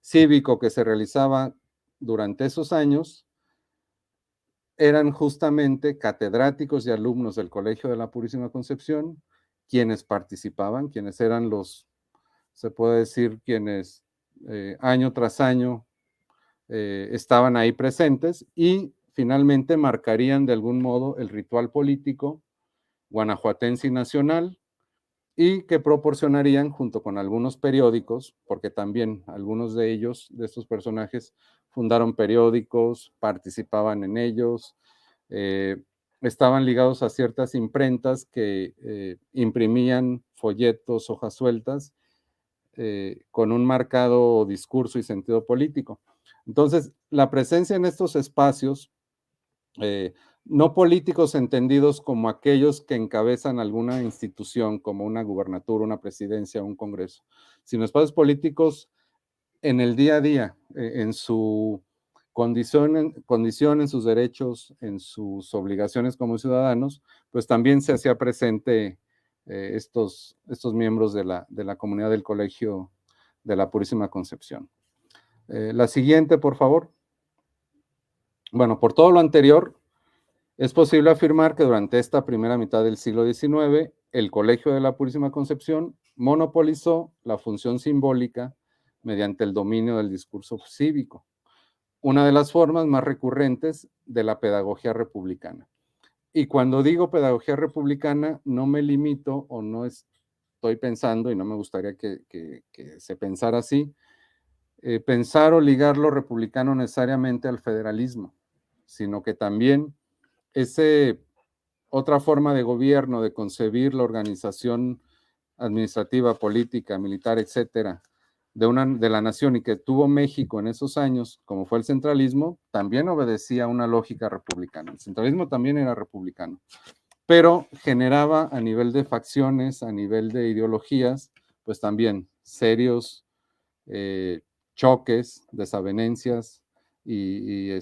cívico que se realizaba durante esos años, eran justamente catedráticos y alumnos del Colegio de la Purísima Concepción quienes participaban, quienes eran se puede decir, quienes año tras año estaban ahí presentes y finalmente marcarían de algún modo el ritual político guanajuatense y nacional, y que proporcionarían junto con algunos periódicos, porque también algunos de ellos, de estos personajes, fundaron periódicos, participaban en ellos, eh, estaban ligados a ciertas imprentas que imprimían folletos, hojas sueltas, con un marcado discurso y sentido político. Entonces, la presencia en estos espacios, no políticos entendidos como aquellos que encabezan alguna institución, como una gubernatura, una presidencia, un congreso, sino espacios políticos en el día a día, en su condición, en sus derechos, en sus obligaciones como ciudadanos, pues también se hacía presente estos miembros de la comunidad del Colegio de la Purísima Concepción. La siguiente, por favor. Bueno, por todo lo anterior, es posible afirmar que durante esta primera mitad del siglo XIX, el Colegio de la Purísima Concepción monopolizó la función simbólica mediante el dominio del discurso cívico, una de las formas más recurrentes de la pedagogía republicana. Y cuando digo pedagogía republicana, no me limito o no estoy pensando, y no me gustaría que se pensara así, pensar o ligar lo republicano necesariamente al federalismo, sino que también otra forma de gobierno, de concebir la organización administrativa, política, militar, etcétera, de la nación y que tuvo México en esos años, como fue el centralismo, también obedecía a una lógica republicana. El centralismo también era republicano, pero generaba a nivel de facciones, a nivel de ideologías, pues también serios choques, desavenencias y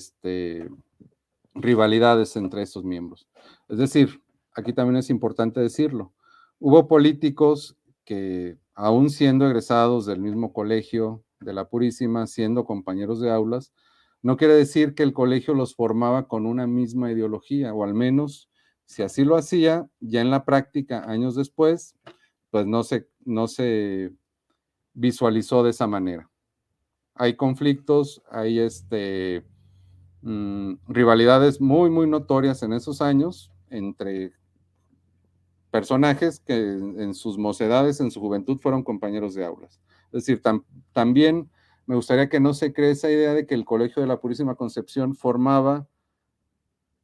rivalidades entre estos miembros. Es decir, aquí también es importante decirlo, hubo políticos que, aún siendo egresados del mismo colegio de la Purísima, siendo compañeros de aulas, no quiere decir que el colegio los formaba con una misma ideología, o al menos, si así lo hacía, ya en la práctica, años después, pues no se visualizó de esa manera. Hay conflictos, hay rivalidades muy, muy notorias en esos años entre personajes que en sus mocedades, en su juventud, fueron compañeros de aulas. Es decir, también me gustaría que no se cree esa idea de que el Colegio de la Purísima Concepción formaba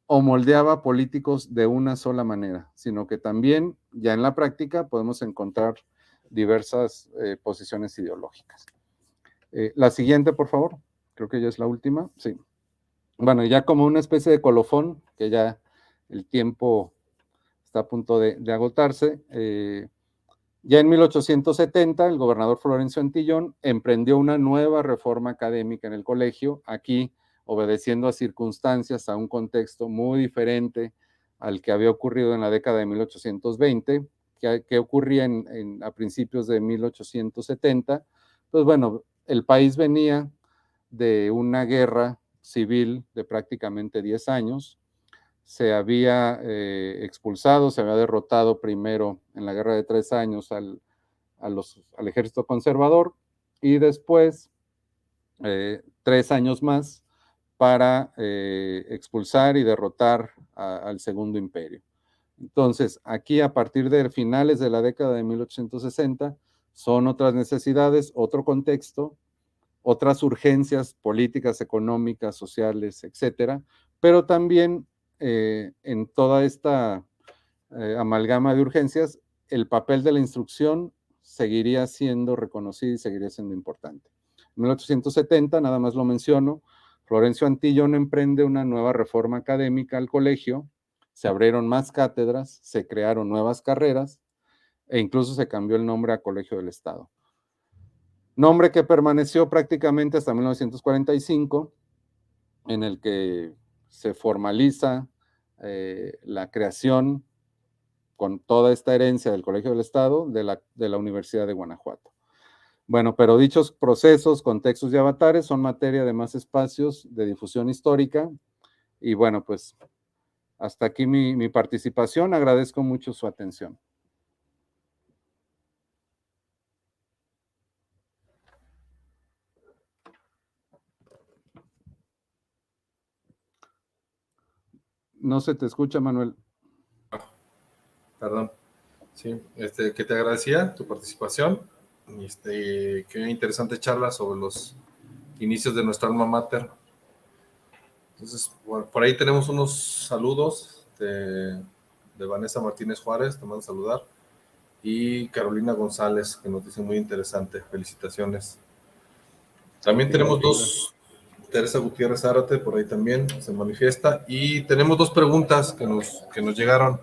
o moldeaba políticos de una sola manera, sino que también ya en la práctica podemos encontrar diversas posiciones ideológicas. La siguiente, por favor. Creo que ya es la última. Sí. Bueno, ya como una especie de colofón, que ya el tiempo está a punto de agotarse, ya en 1870 el gobernador Florencio Antillón emprendió una nueva reforma académica en el colegio, aquí obedeciendo a circunstancias, a un contexto muy diferente al que había ocurrido en la década de 1820, que ocurría a principios de 1870. Pues bueno, el país venía de una guerra civil de prácticamente 10 años, se había expulsado, se había derrotado primero en la guerra de 3 años al ejército conservador y después 3 años más para expulsar y derrotar al Segundo Imperio. Entonces, aquí a partir de finales de la década de 1860 son otras necesidades, otro contexto, otras urgencias políticas, económicas, sociales, etcétera, pero también en toda esta amalgama de urgencias, el papel de la instrucción seguiría siendo reconocido y seguiría siendo importante. En 1870, nada más lo menciono, Florencio Antillón emprende una nueva reforma académica al colegio, se abrieron más cátedras, se crearon nuevas carreras e incluso se cambió el nombre a Colegio del Estado. Nombre que permaneció prácticamente hasta 1945, en el que se formaliza la creación con toda esta herencia del Colegio del Estado de la Universidad de Guanajuato. Bueno, pero dichos procesos, contextos y avatares son materia de más espacios de difusión histórica. Y bueno, pues hasta aquí mi participación. Agradezco mucho su atención. No se te escucha, Manuel. Perdón. Sí, que te agradecía tu participación. Qué interesante charla sobre los inicios de nuestra alma mater. Entonces, bueno, por ahí tenemos unos saludos de Vanessa Martínez Juárez, te mando a saludar, y Carolina González, que nos dice muy interesante. Felicitaciones. También tenemos dos, Teresa Gutiérrez Zárate, por ahí también se manifiesta, y tenemos dos preguntas que nos llegaron.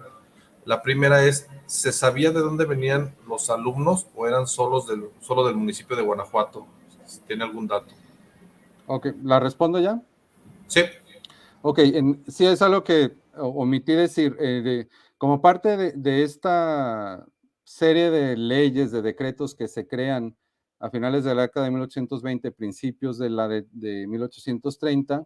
La primera es, ¿se sabía de dónde venían los alumnos o eran solo del municipio de Guanajuato? Si tiene algún dato. Ok, ¿la respondo ya? Sí. Ok, sí es algo que omití decir. Como parte de esta serie de leyes, de decretos que se crean a finales de la década de 1820, principios de la de 1830,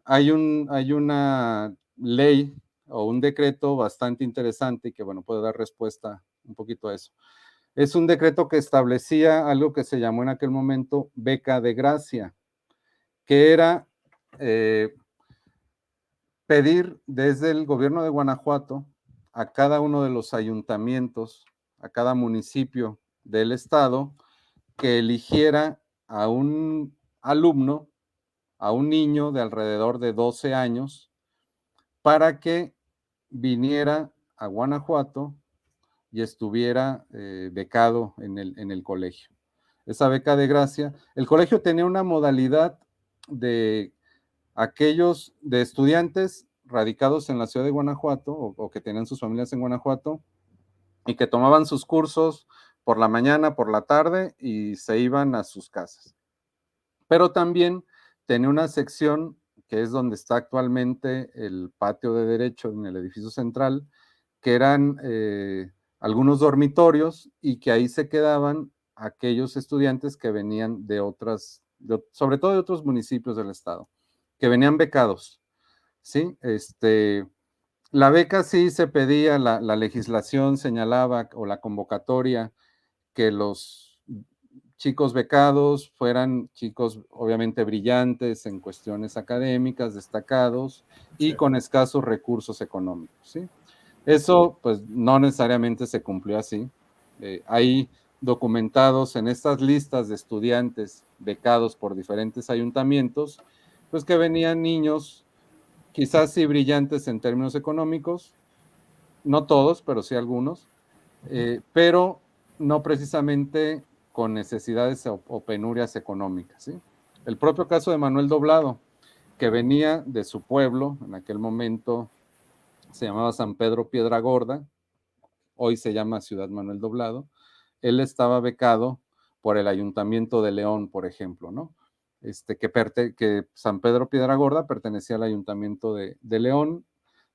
hay una ley o un decreto bastante interesante y que, bueno, puede dar respuesta un poquito a eso. Es un decreto que establecía algo que se llamó en aquel momento beca de gracia, que era pedir desde el gobierno de Guanajuato a cada uno de los ayuntamientos, a cada municipio del estado, que eligiera a un alumno, a un niño de alrededor de 12 años, para que viniera a Guanajuato y estuviera becado en el colegio. Esa beca de gracia, el colegio tenía una modalidad de aquellos de estudiantes radicados en la ciudad de Guanajuato o que tenían sus familias en Guanajuato y que tomaban sus cursos por la mañana, por la tarde y se iban a sus casas. Pero también tenía una sección que es donde está actualmente el patio de derecho en el edificio central, que eran algunos dormitorios y que ahí se quedaban aquellos estudiantes que venían de otras, sobre todo de otros municipios del estado, que venían becados, ¿sí? La beca sí se pedía, la legislación señalaba o la convocatoria que los chicos becados fueran chicos obviamente brillantes en cuestiones académicas, destacados y con escasos recursos económicos, ¿sí? Eso pues no necesariamente se cumplió así. Hay documentados en estas listas de estudiantes becados por diferentes ayuntamientos, pues que venían niños quizás sí brillantes en términos económicos, no todos, pero sí algunos, pero no precisamente con necesidades o penurias económicas, ¿sí? El propio caso de Manuel Doblado, que venía de su pueblo, en aquel momento se llamaba San Pedro Piedra Gorda, hoy se llama Ciudad Manuel Doblado. Él estaba becado por el Ayuntamiento de León, por ejemplo, ¿no? Que San Pedro Piedra Gorda pertenecía al Ayuntamiento de León,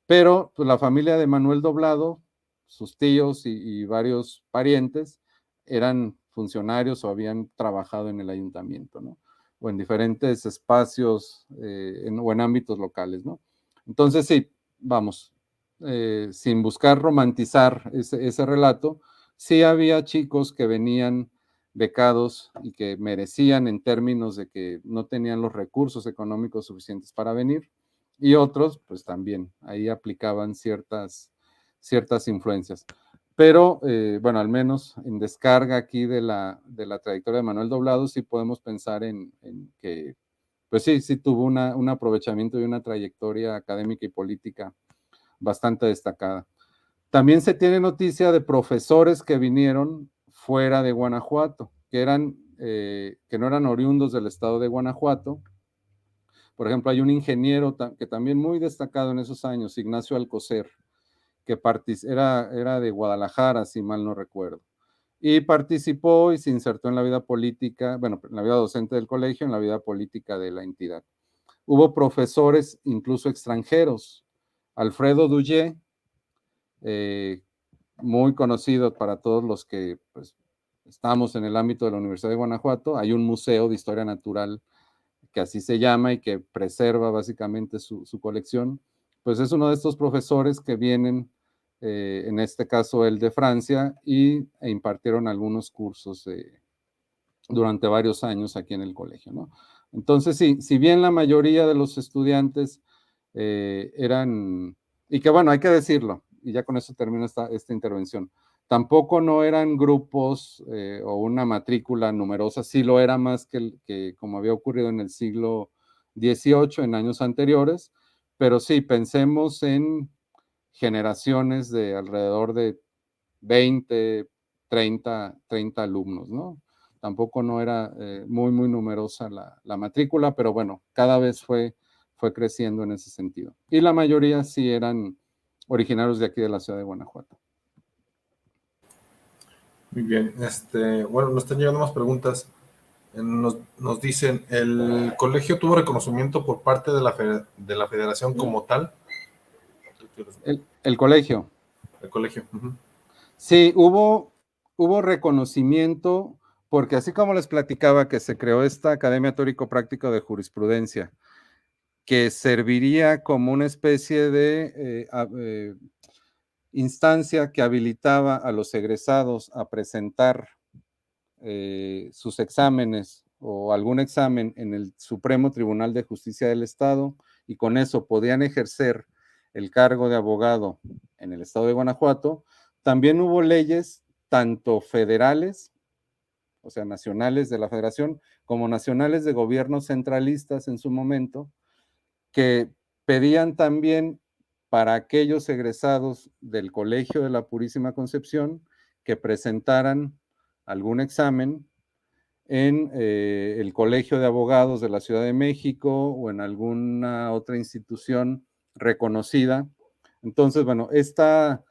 pero pues, la familia de Manuel Doblado, sus tíos y varios parientes eran funcionarios o habían trabajado en el ayuntamiento, ¿no? O en diferentes espacios o en ámbitos locales, ¿no? Entonces, sí, vamos, sin buscar romantizar ese relato, sí había chicos que venían becados y que merecían en términos de que no tenían los recursos económicos suficientes para venir, y otros, pues también, ahí aplicaban ciertas influencias. Pero, bueno, al menos en descarga aquí de la trayectoria de Manuel Doblado, sí podemos pensar en que, pues sí tuvo un aprovechamiento y una trayectoria académica y política bastante destacada. También se tiene noticia de profesores que vinieron fuera de Guanajuato, que no eran oriundos del estado de Guanajuato. Por ejemplo, hay un ingeniero que también muy destacado en esos años, Ignacio Alcocer, que era de Guadalajara, si mal no recuerdo. Y participó y se insertó en la vida política, bueno, en la vida docente del colegio, en la vida política de la entidad. Hubo profesores incluso extranjeros. Alfredo Duyé, muy conocido para todos los que pues, estamos en el ámbito de la Universidad de Guanajuato. Hay un museo de historia natural que así se llama y que preserva básicamente su colección. Pues es uno de estos profesores que vienen, en este caso el de Francia, e impartieron algunos cursos durante varios años aquí en el colegio, ¿no? Entonces, sí, si bien la mayoría de los estudiantes eran, y que bueno, hay que decirlo, y ya con eso termino esta intervención, tampoco no eran grupos o una matrícula numerosa, sí lo era más que como había ocurrido en el siglo XVIII, en años anteriores, pero sí, pensemos en generaciones de alrededor de 20, 30 alumnos, ¿no? Tampoco no era muy numerosa la matrícula, pero bueno, cada vez fue creciendo en ese sentido. Y la mayoría sí eran originarios de aquí de la ciudad de Guanajuato. Muy bien, bueno, nos están llegando más preguntas. Nos dicen, ¿el colegio tuvo reconocimiento por parte de la federación como tal? El colegio. El colegio. Uh-huh. Sí, hubo reconocimiento, porque así como les platicaba que se creó esta Academia Teórico-Práctica de Jurisprudencia, que serviría como una especie de instancia que habilitaba a los egresados a presentar sus exámenes o algún examen en el Supremo Tribunal de Justicia del Estado, y con eso podían ejercer el cargo de abogado en el Estado de Guanajuato. También hubo leyes tanto federales, o sea, nacionales de la Federación, como nacionales de gobiernos centralistas en su momento, que pedían también para aquellos egresados del Colegio de la Purísima Concepción que presentaran algún examen en el Colegio de Abogados de la Ciudad de México o en alguna otra institución reconocida. Entonces, bueno, esta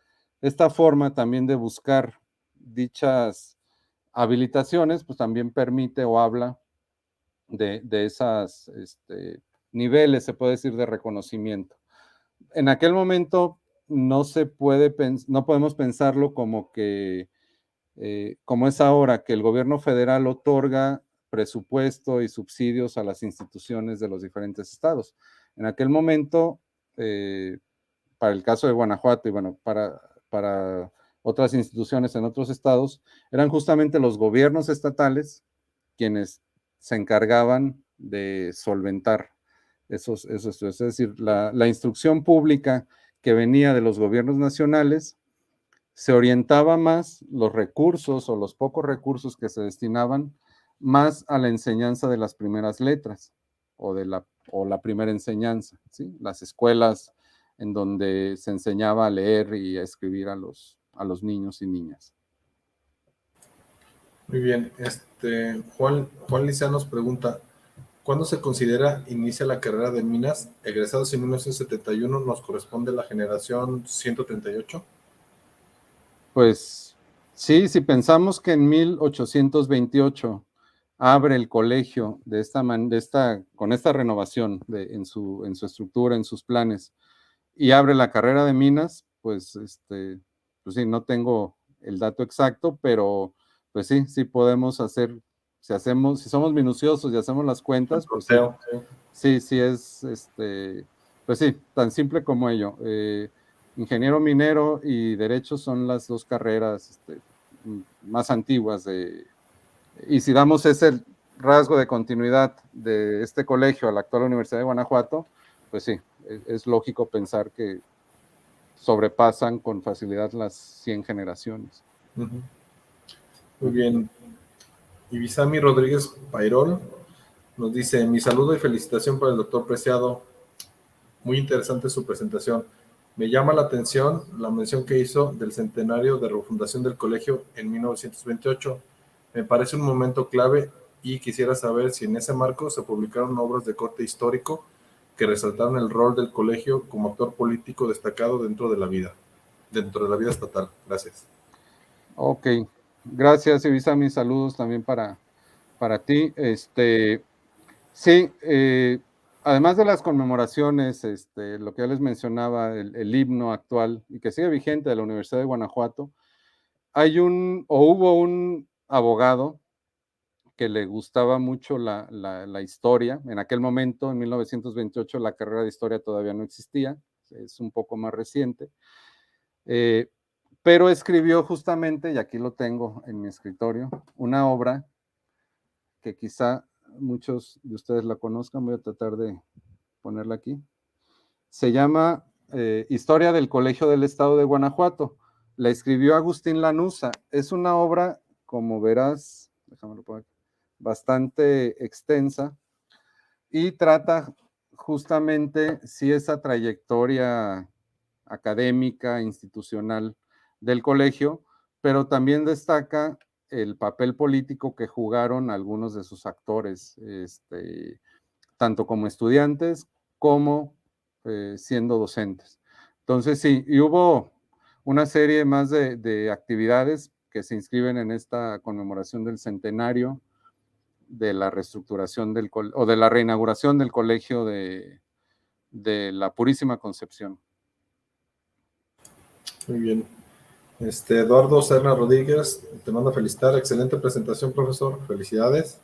forma también de buscar dichas habilitaciones, pues también permite o habla de esas niveles, se puede decir, de reconocimiento. En aquel momento no podemos pensarlo como que, como es ahora, que el gobierno federal otorga presupuesto y subsidios a las instituciones de los diferentes estados. En aquel momento, para el caso de Guanajuato y bueno, para otras instituciones en otros estados, eran justamente los gobiernos estatales quienes se encargaban de solventar esos es decir, la instrucción pública que venía de los gobiernos nacionales se orientaba más los recursos o los pocos recursos que se destinaban más a la enseñanza de las primeras letras o la primera enseñanza, ¿sí? Las escuelas en donde se enseñaba a leer y a escribir a los niños y niñas. Muy bien, Juan Licea nos pregunta, ¿cuándo se considera inicia la carrera de minas? Egresados en 1971, ¿nos corresponde la generación 138? Pues sí, si pensamos que en 1828 abre el colegio con esta renovación en su estructura, en sus planes, y abre la carrera de minas, pues pues sí, no tengo el dato exacto, pero pues sí podemos hacer, si somos minuciosos y hacemos las El cuentas, pues conteo, sí es, pues sí, tan simple como ello. Ingeniero minero y derecho son las dos carreras más antiguas y si damos ese rasgo de continuidad de este colegio a la actual Universidad de Guanajuato, pues sí, es lógico pensar que sobrepasan con facilidad las 100 generaciones. Uh-huh. Muy bien. Ibisami Rodríguez Pairol nos dice, mi saludo y felicitación para el doctor Preciado. Muy interesante su presentación. Me llama la atención la mención que hizo del centenario de refundación del colegio en 1928. Me parece un momento clave y quisiera saber si en ese marco se publicaron obras de corte histórico que resaltaron el rol del colegio como actor político destacado dentro de la vida estatal. Gracias. Ok, gracias Ibisami, saludos también para ti. Sí, además de las conmemoraciones, lo que ya les mencionaba, el himno actual y que sigue vigente de la Universidad de Guanajuato, hubo un abogado que le gustaba mucho la historia. En aquel momento, en 1928, la carrera de historia todavía no existía, es un poco más reciente, pero escribió justamente, y aquí lo tengo en mi escritorio, una obra que quizá muchos de ustedes la conozcan, voy a tratar de ponerla aquí. Se llama Historia del Colegio del Estado de Guanajuato. La escribió Agustín Lanuza. Es una obra, como verás, déjame poner, bastante extensa y trata justamente si esa trayectoria académica, institucional del colegio, pero también destaca el papel político que jugaron algunos de sus actores, tanto como estudiantes como siendo docentes. Entonces, sí, y hubo una serie más de actividades que se inscriben en esta conmemoración del centenario de la reestructuración o de la reinauguración del colegio de la Purísima Concepción. Muy bien. Eduardo Serna Rodríguez, te mando a felicitar. Excelente presentación, profesor. Felicidades.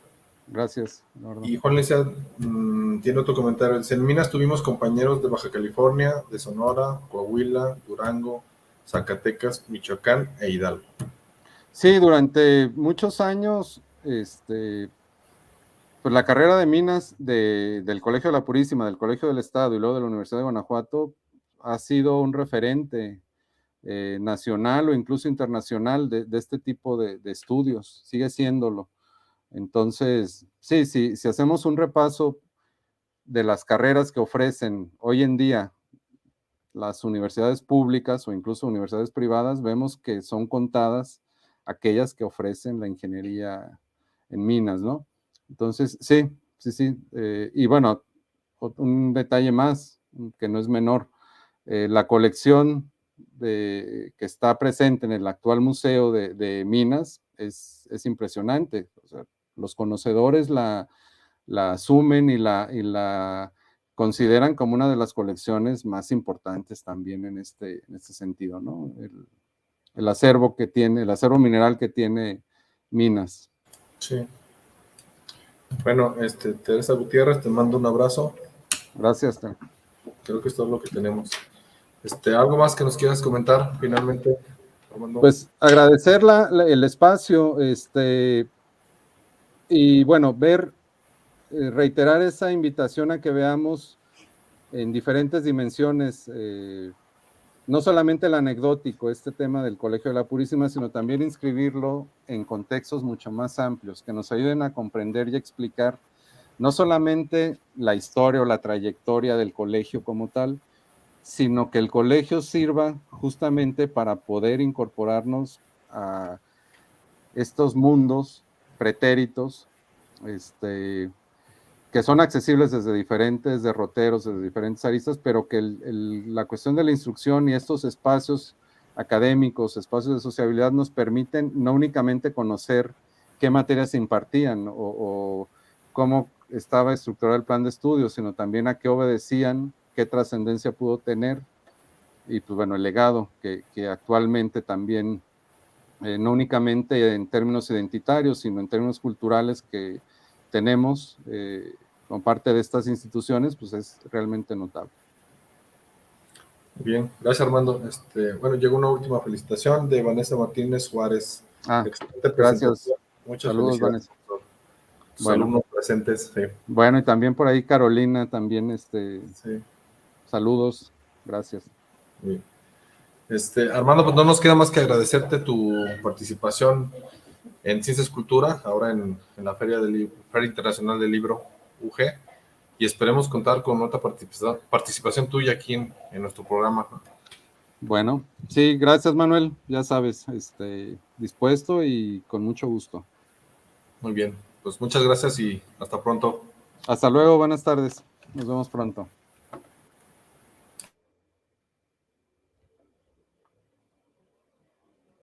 Gracias, Eduardo. Y Juan Licia tiene otro comentario. Dice, en Minas tuvimos compañeros de Baja California, de Sonora, Coahuila, Durango, Zacatecas, Michoacán e Hidalgo. Sí, durante muchos años, pues la carrera de Minas del Colegio de la Purísima, del Colegio del Estado y luego de la Universidad de Guanajuato ha sido un referente nacional o incluso internacional de este tipo de estudios, sigue siéndolo. Entonces, sí, si hacemos un repaso de las carreras que ofrecen hoy en día las universidades públicas o incluso universidades privadas, vemos que son contadas aquellas que ofrecen la ingeniería en minas, ¿no? Entonces, sí. Y bueno, un detalle más, que no es menor, la colección que está presente en el actual Museo de Minas es impresionante. O sea, los conocedores la asumen y la consideran como una de las colecciones más importantes también en este sentido, ¿no? El acervo que tiene, el acervo mineral que tiene Minas. Sí. Bueno, Teresa Gutiérrez, te mando un abrazo. Gracias. Creo que es todo lo que tenemos. ¿Algo más que nos quieras comentar finalmente, Armando? Pues agradecer el espacio, y bueno, reiterar esa invitación a que veamos en diferentes dimensiones, no solamente el anecdótico, este tema del Colegio de la Purísima, sino también inscribirlo en contextos mucho más amplios, que nos ayuden a comprender y explicar no solamente la historia o la trayectoria del colegio como tal, sino que el colegio sirva justamente para poder incorporarnos a estos mundos pretéritos, que son accesibles desde diferentes derroteros, desde diferentes aristas, pero que la cuestión de la instrucción y estos espacios académicos, espacios de sociabilidad nos permiten no únicamente conocer qué materias se impartían o cómo estaba estructurado el plan de estudios, sino también a qué obedecían, qué trascendencia pudo tener y pues bueno, el legado que actualmente también, no únicamente en términos identitarios, sino en términos culturales que tenemos con parte de estas instituciones, pues es realmente notable. Bien, gracias Armando. Bueno, llegó una última felicitación de Vanessa Martínez Juárez. Excelente presentación. Gracias. Muchas saludos, felicidades. Vanessa. Sus alumnos presentes. Sí. Bueno, y también por ahí Carolina, también sí. Saludos, gracias. Bien. Armando, pues no nos queda más que agradecerte tu participación en Ciencias Cultura, ahora en la Feria Internacional del Libro UG, y esperemos contar con otra participación tuya aquí en nuestro programa. Bueno, sí, gracias Manuel, ya sabes, dispuesto y con mucho gusto. Muy bien, pues muchas gracias y hasta pronto. Hasta luego, buenas tardes, nos vemos pronto.